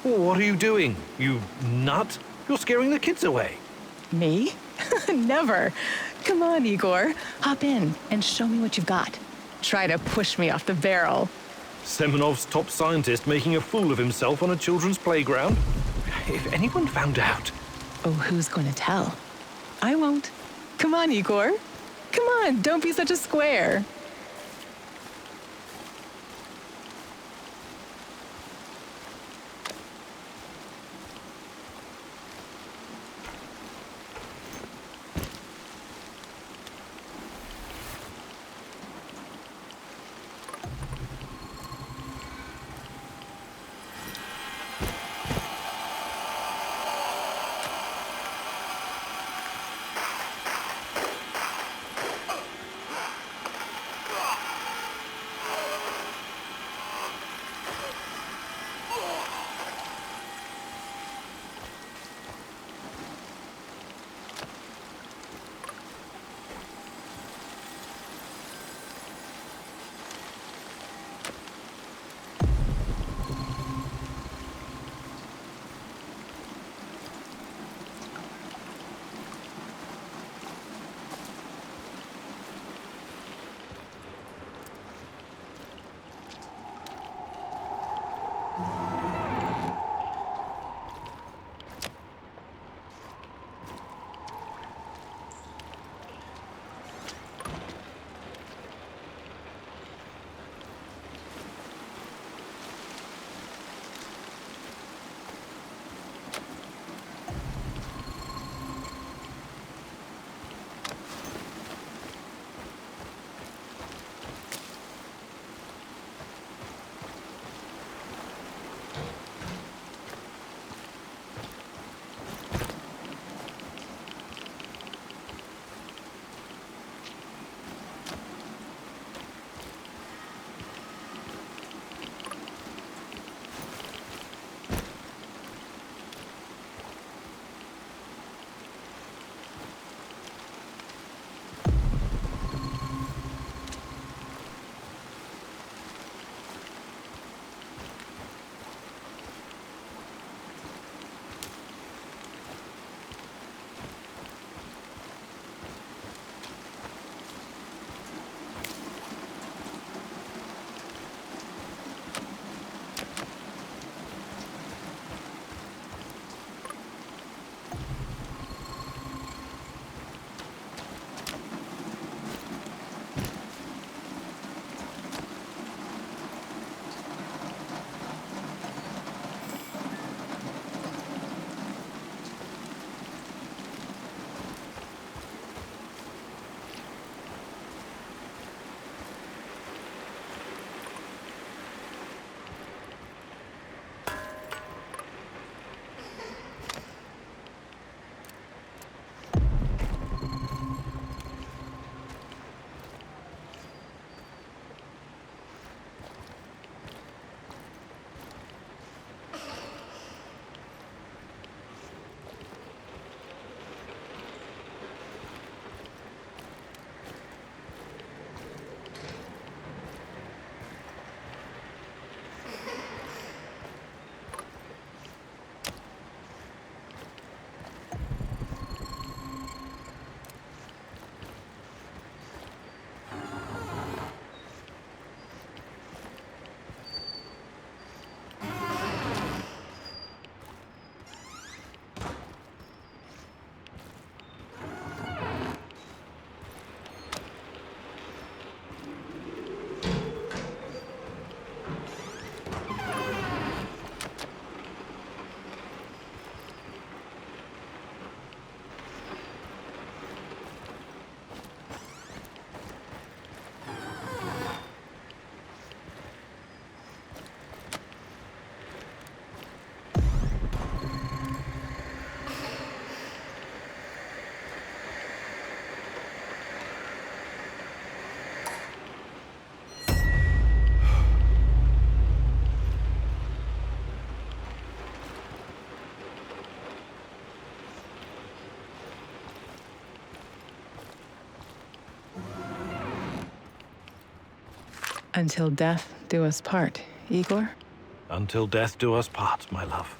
What are you doing, you nut? You're scaring the kids away. Me? Never. Come on, Igor. Hop in and show me what you've got. Try to push me off the barrel. Semenov's top scientist making a fool of himself on a children's playground? If anyone found out... Oh, who's going to tell? I won't. Come on, Igor. Come on, don't be such a square. Until death do us part, Igor? Until death do us part, my love.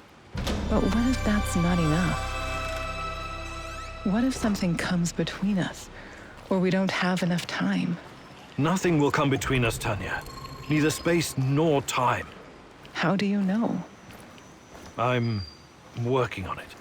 But what if that's not enough? What if something comes between us, or we don't have enough time? Nothing will come between us, Tanya. Neither space nor time. How do you know? I'm working on it.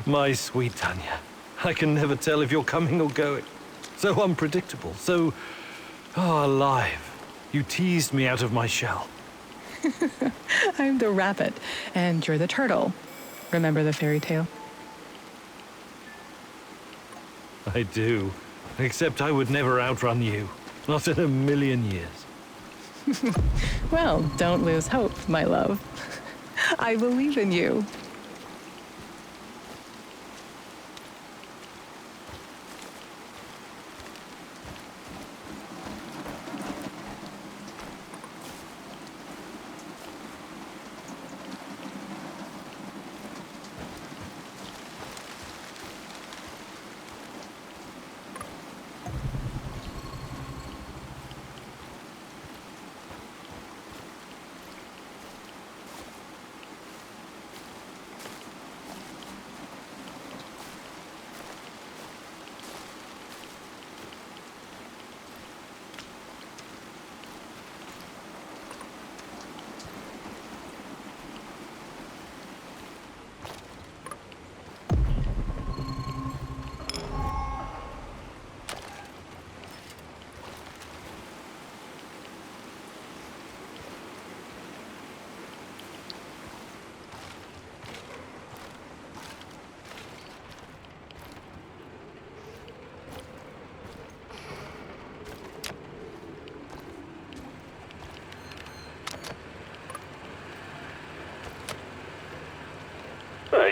My sweet Tanya, I can never tell if you're coming or going. So unpredictable, so alive. You teased me out of my shell. I'm the rabbit, and you're the turtle. Remember the fairy tale? I do, except I would never outrun you. Not in a million years. Well, don't lose hope, my love. I believe in you.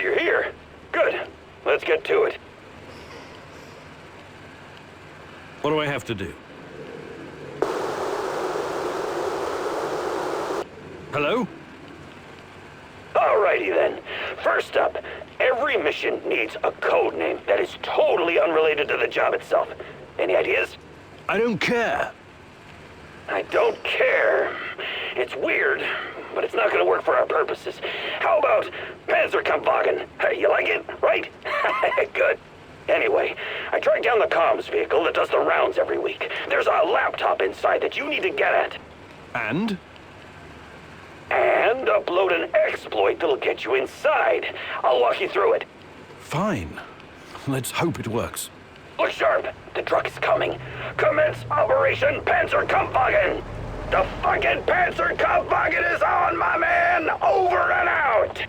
you're here. Good. Let's get to it. What do I have to do? Hello? Alrighty then. First up, every mission needs a code name that is totally unrelated to the job itself. Any ideas? I don't care. I don't care. It's weird, but it's not gonna work for our purposes. How about Panzerkampfwagen? You like it, right? Good. Anyway, I tracked down the comms vehicle that does the rounds every week. There's a laptop inside that you need to get at. And? And upload an exploit that'll get you inside. I'll walk you through it. Fine. Let's hope it works. Look sharp. The truck is coming. Commence Operation Panzerkampfwagen. The fucking Panzerkampfwagen is on, my man! Over and out!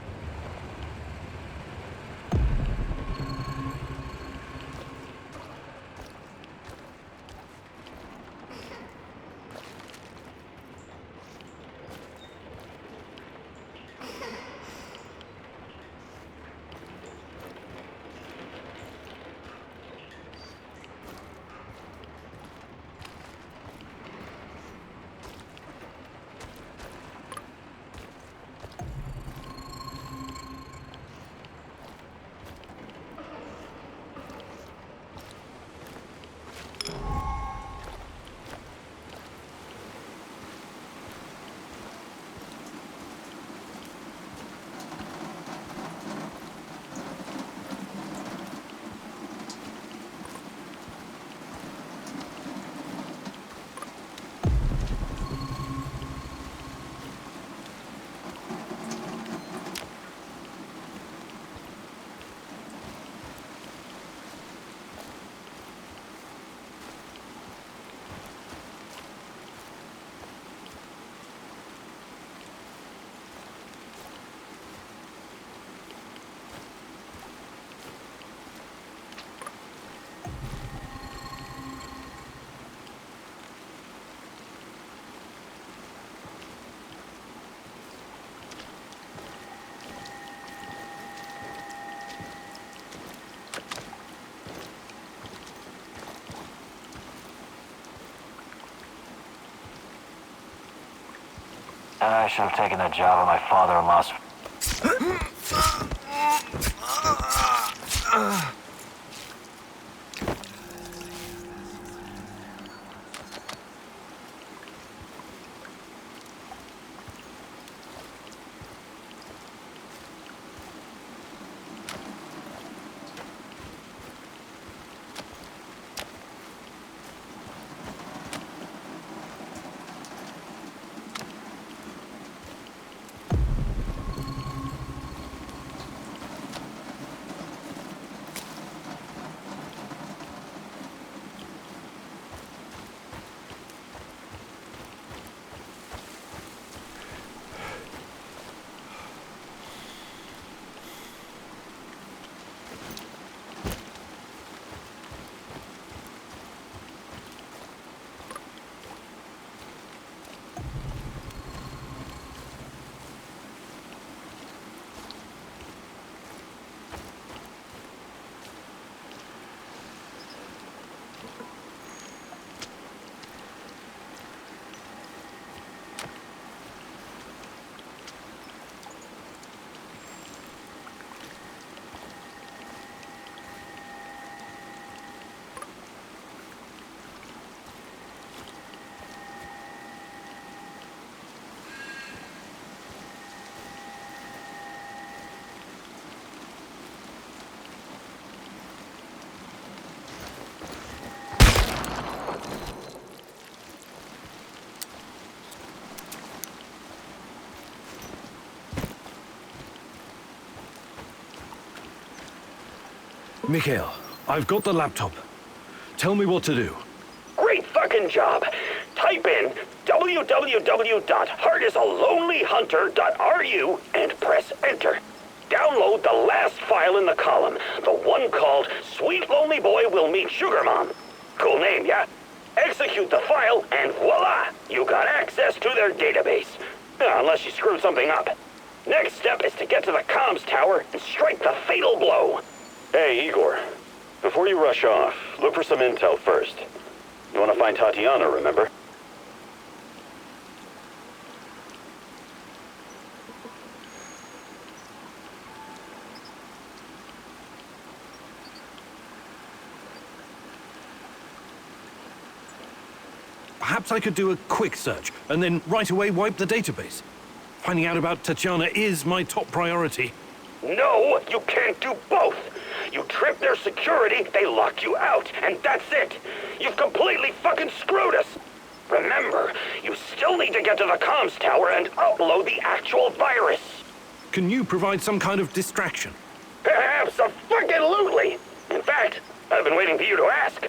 I should have taken that job at my father-in-law's. Mikhail, I've got the laptop. Tell me what to do. Great fucking job. Type in www.heartisalonelyhunter.ru and press enter. Download the last file in the column, the one called Sweet Lonely Boy Will Meet Sugar Mom. Cool name, yeah? Execute the file and voila, you got access to their database. Unless you screwed something up. Next step is to get to the comms tower and strike the fatal blow. Hey, Igor. Before you rush off, look for some intel first. You want to find Tatiana, remember? Perhaps I could do a quick search, and then right away wipe the database. Finding out about Tatiana is my top priority. No, you can't do both. You trip their security, they lock you out, and that's it. You've completely fucking screwed us. Remember, you still need to get to the comms tower and upload the actual virus. Can you provide some kind of distraction? Abso-fucking-lutely. In fact, I've been waiting for you to ask.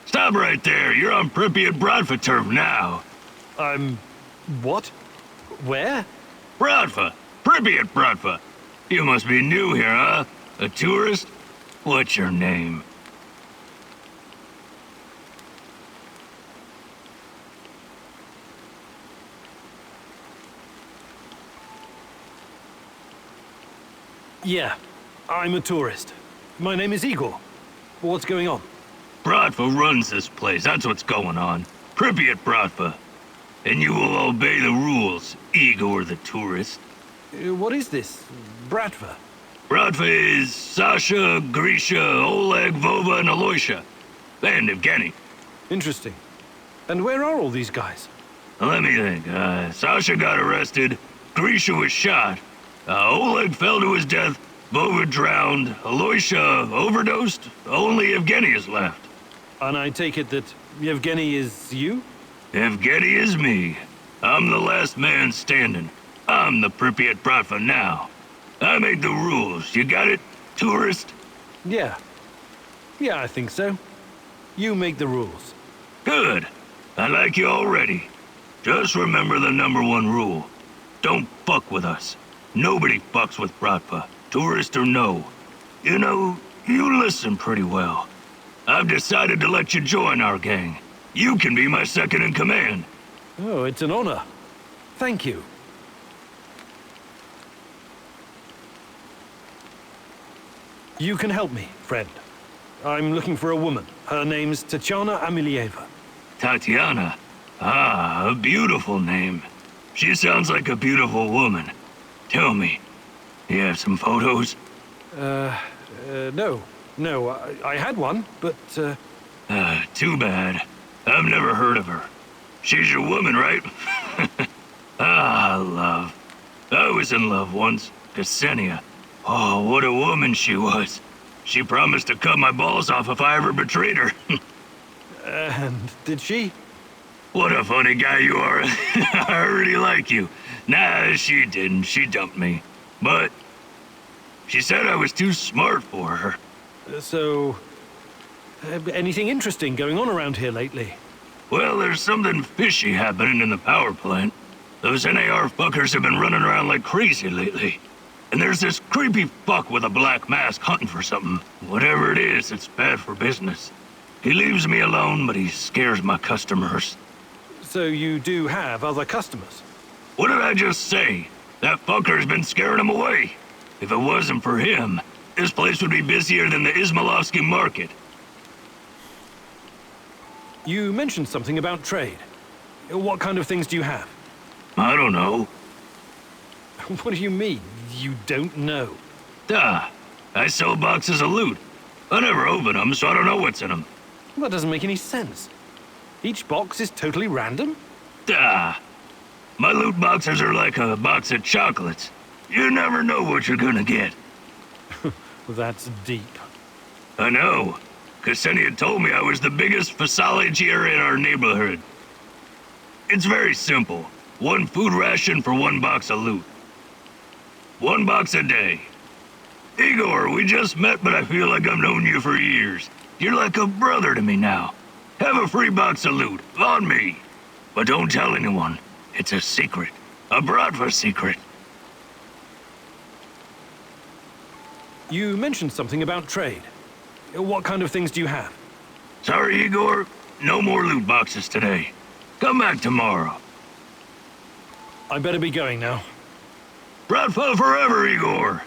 Stop right there. You're on Pripyat Bratva turf now. What? Where? Bratva. Pripyat Bratva. You must be new here, huh? A tourist? What's your name? Yeah, I'm a tourist. My name is Igor. What's going on? Bratva runs this place, that's what's going on. Pripyat Bratva. And you will obey the rules, Igor the tourist. What is this? Bratva? Bratva is Sasha, Grisha, Oleg, Vova, and Aloysia. And Evgeny. Interesting. And where are all these guys? Let me think. Sasha got arrested. Grisha was shot. Oleg fell to his death. Vova drowned. Aloysia overdosed. Only Evgeny is left. And I take it that Yevgeny is you? Evgeny is me. I'm the last man standing. I'm the Pripyat Bratva now. I made the rules. You got it, tourist? Yeah. Yeah, I think so. You make the rules. Good. I like you already. Just remember the #1 rule. Don't fuck with us. Nobody fucks with Bratva, tourist or no. You know, you listen pretty well. I've decided to let you join our gang. You can be my second in command. Oh, it's an honor. Thank you. You can help me, friend. I'm looking for a woman. Her name's Tatiana Amelieva. Tatiana? Ah, a beautiful name. She sounds like a beautiful woman. Tell me, you have some photos? No. No, I had one, but, Too bad. I've never heard of her. She's your woman, right? Ah, love. I was in love once. Ksenia. Oh, what a woman she was. She promised to cut my balls off if I ever betrayed her. And did she? What a funny guy you are. I really like you. Nah, she didn't. She dumped me. But she said I was too smart for her. So, anything interesting going on around here lately? Well, there's something fishy happening in the power plant. Those NAR fuckers have been running around like crazy lately. And there's this creepy fuck with a black mask hunting for something. Whatever it is, it's bad for business. He leaves me alone, but he scares my customers. So you do have other customers? What did I just say? That fucker's been scaring them away. If it wasn't for him, this place would be busier than the Izmailovsky market. You mentioned something about trade. What kind of things do you have? I don't know. What do you mean, you don't know? Duh. I sell boxes of loot. I never open them, so I don't know what's in them. That doesn't make any sense. Each box is totally random? Duh. My loot boxes are like a box of chocolates. You never know what you're gonna get. That's deep. I know. Ksenia told me I was the biggest physiologier in our neighborhood. It's very simple. 1 food ration for 1 box of loot. 1 box a day. Igor, we just met, but I feel like I've known you for years. You're like a brother to me now. Have a free box of loot, on me. But don't tell anyone. It's a secret. A Bratva secret. You mentioned something about trade. What kind of things do you have? Sorry, Igor. No more loot boxes today. Come back tomorrow. I better be going now. Bratva forever, Igor!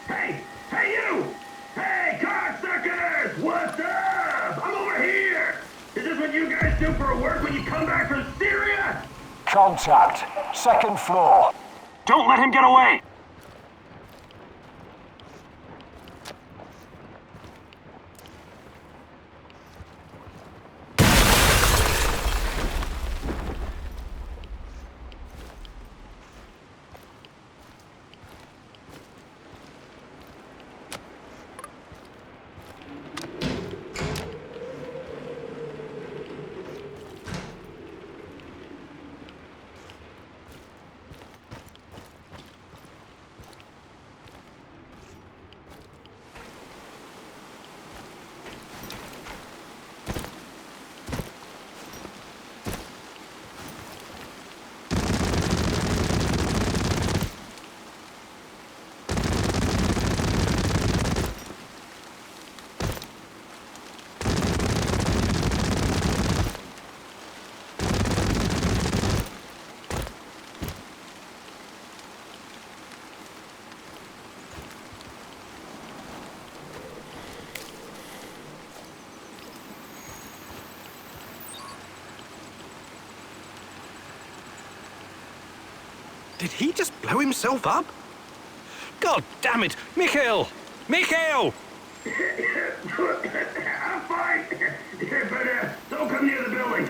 Hey! Hey, you! Hey, cocksuckers! What's up? I'm over here! Is this what you guys do for work when you come back from Syria? Contact. 2nd floor. Don't let him get away! Did he just blow himself up? God damn it! Mikhail! Mikhail! I'm fine, but don't come near the building.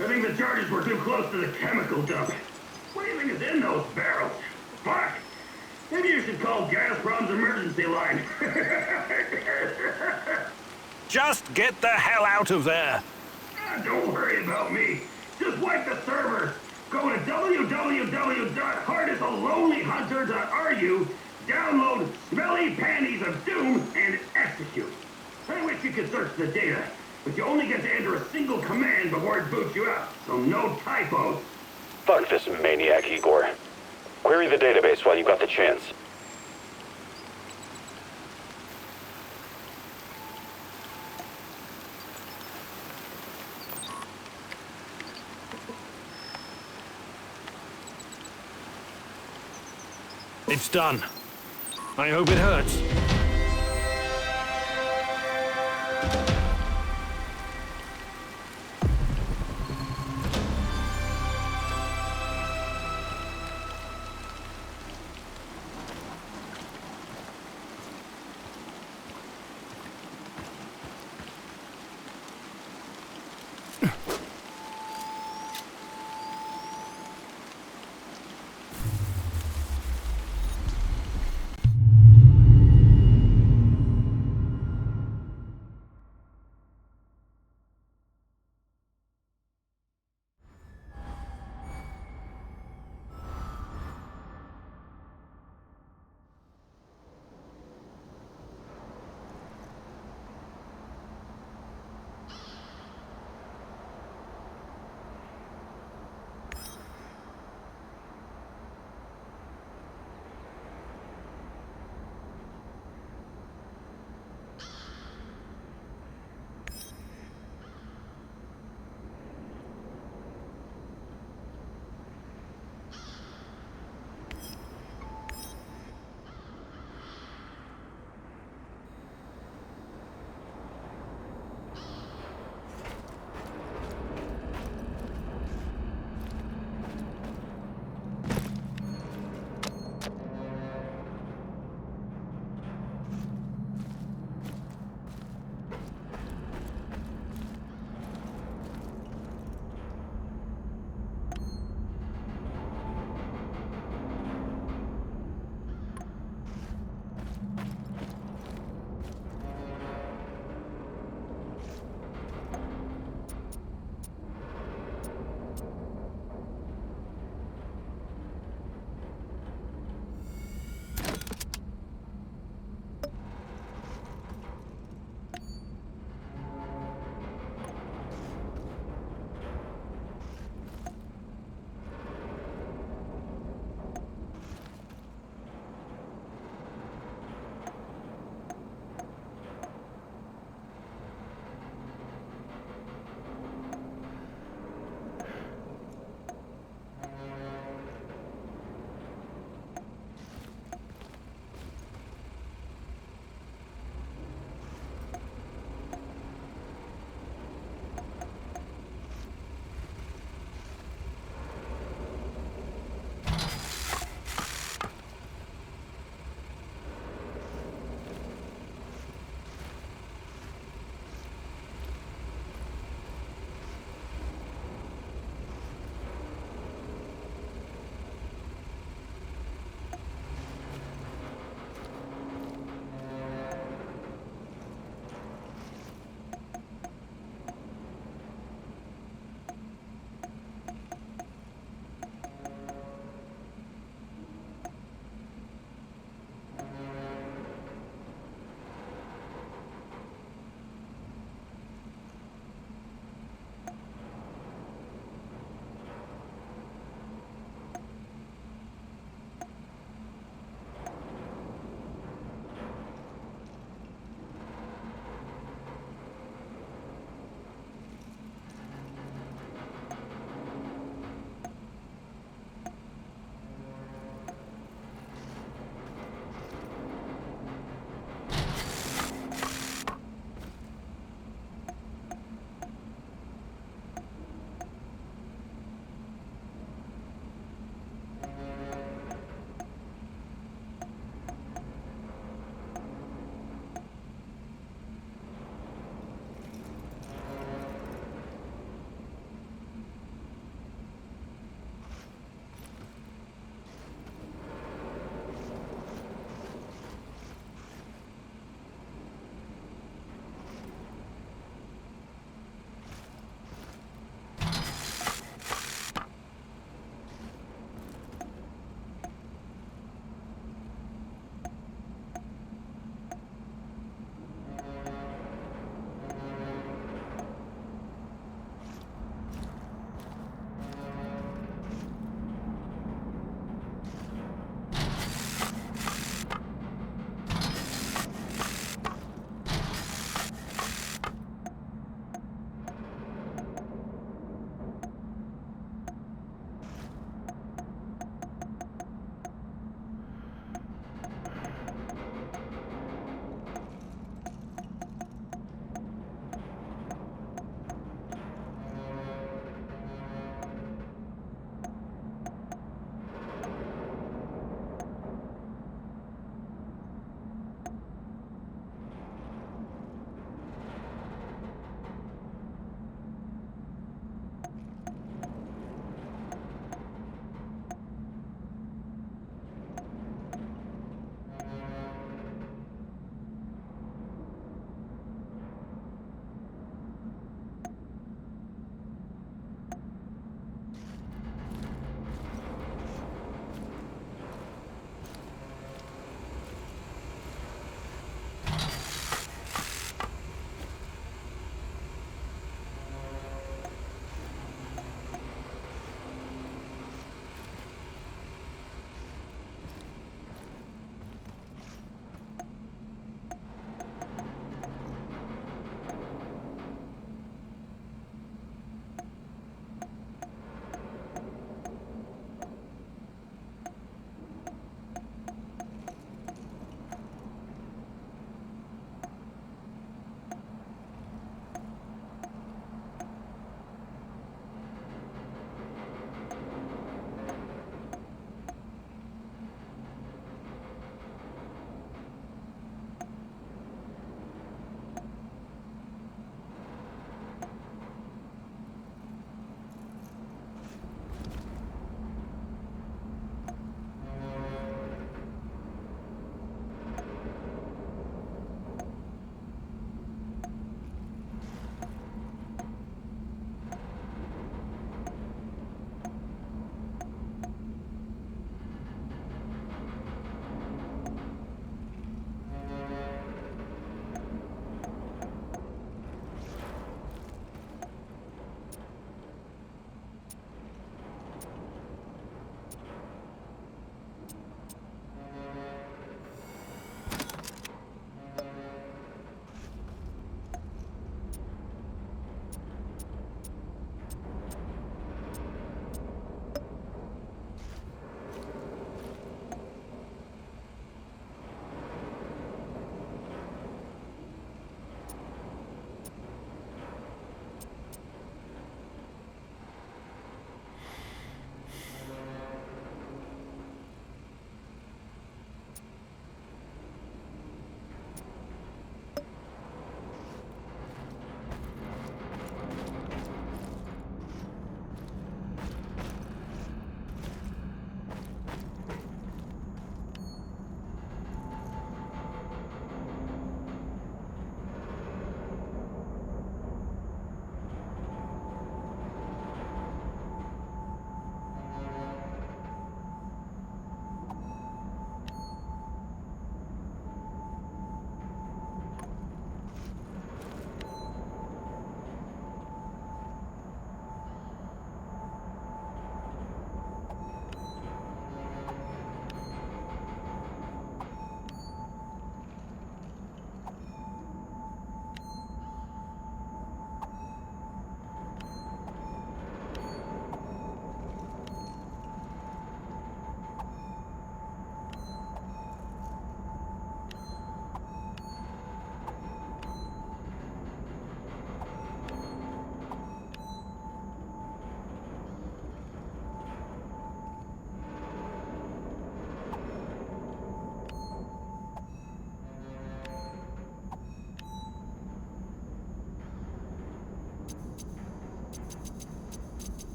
I think the charges were too close to the chemical dump. What do you think is in those barrels? Fuck! Maybe you should call Gazprom's emergency line. Just get the hell out of there! Don't worry about me. Just wipe the server. Go to www.heartisalonelyhunter.ru, download Smelly Panties of Doom, and execute. I wish you could search the data, but you only get to enter a single command before it boots you out, so no typos. Fuck this maniac, Igor. Query the database while you got the chance. It's done. I hope it hurts.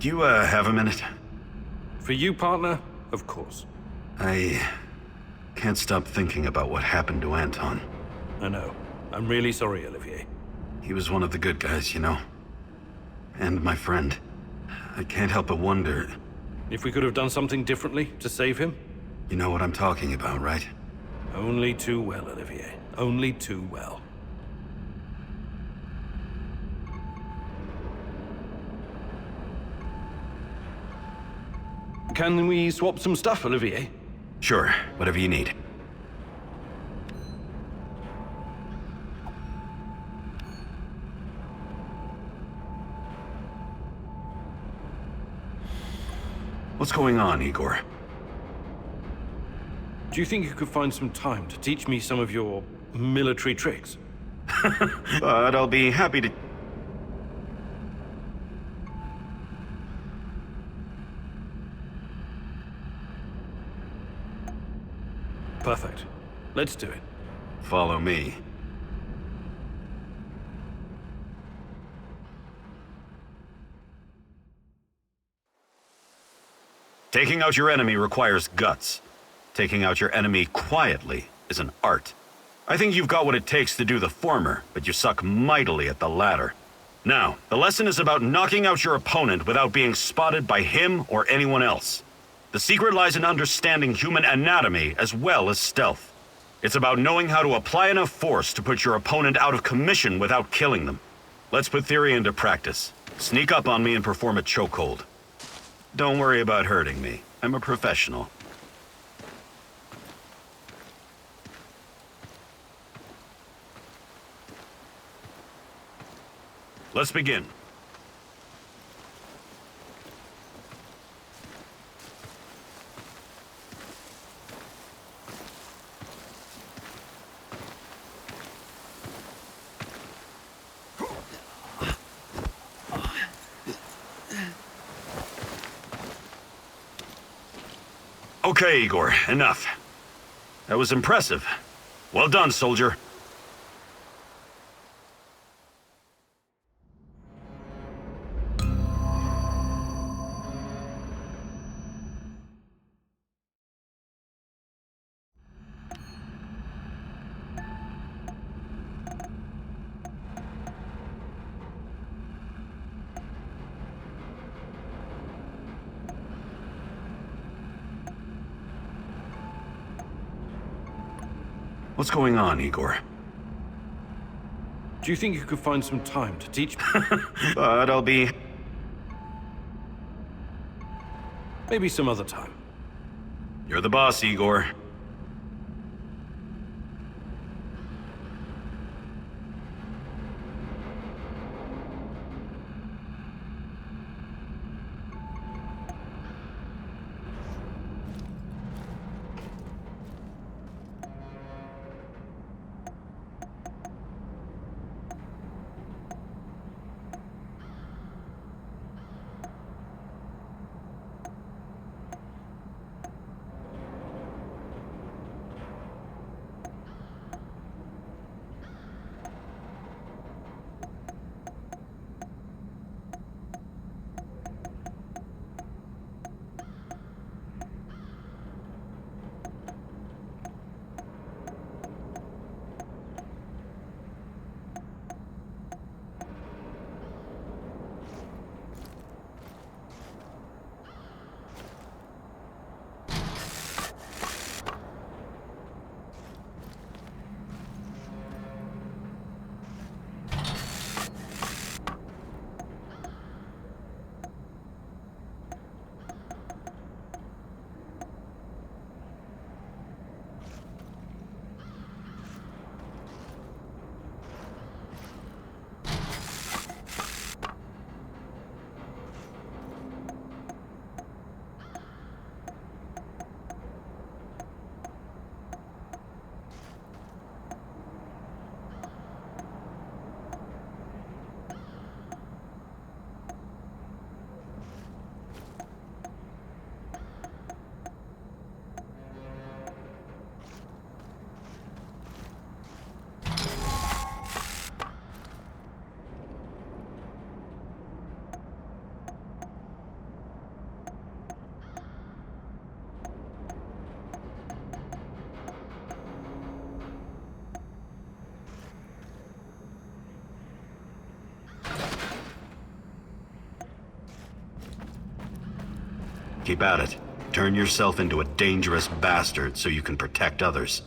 Do you, have a minute? For you, partner? Of course. I can't stop thinking about what happened to Anton. I know. I'm really sorry, Olivier. He was one of the good guys, you know? And my friend. I can't help but wonder... If we could have done something differently to save him? You know what I'm talking about, right? Only too well, Olivier. Only too well. Can we swap some stuff, Olivier? Sure, whatever you need. What's going on, Igor? Do you think you could find some time to teach me some of your military tricks? But I'll be happy to... Perfect. Let's do it. Follow me. Taking out your enemy requires guts. Taking out your enemy quietly is an art. I think you've got what it takes to do the former, but you suck mightily at the latter. Now, the lesson is about knocking out your opponent without being spotted by him or anyone else. The secret lies in understanding human anatomy as well as stealth. It's about knowing how to apply enough force to put your opponent out of commission without killing them. Let's put theory into practice. Sneak up on me and perform a chokehold. Don't worry about hurting me. I'm a professional. Let's begin. Okay, Igor, enough. That was impressive. Well done, soldier. What's going on, Igor? Do you think you could find some time to teach me? But I'll be... Maybe some other time. You're the boss, Igor. Keep at it. Turn yourself into a dangerous bastard so you can protect others.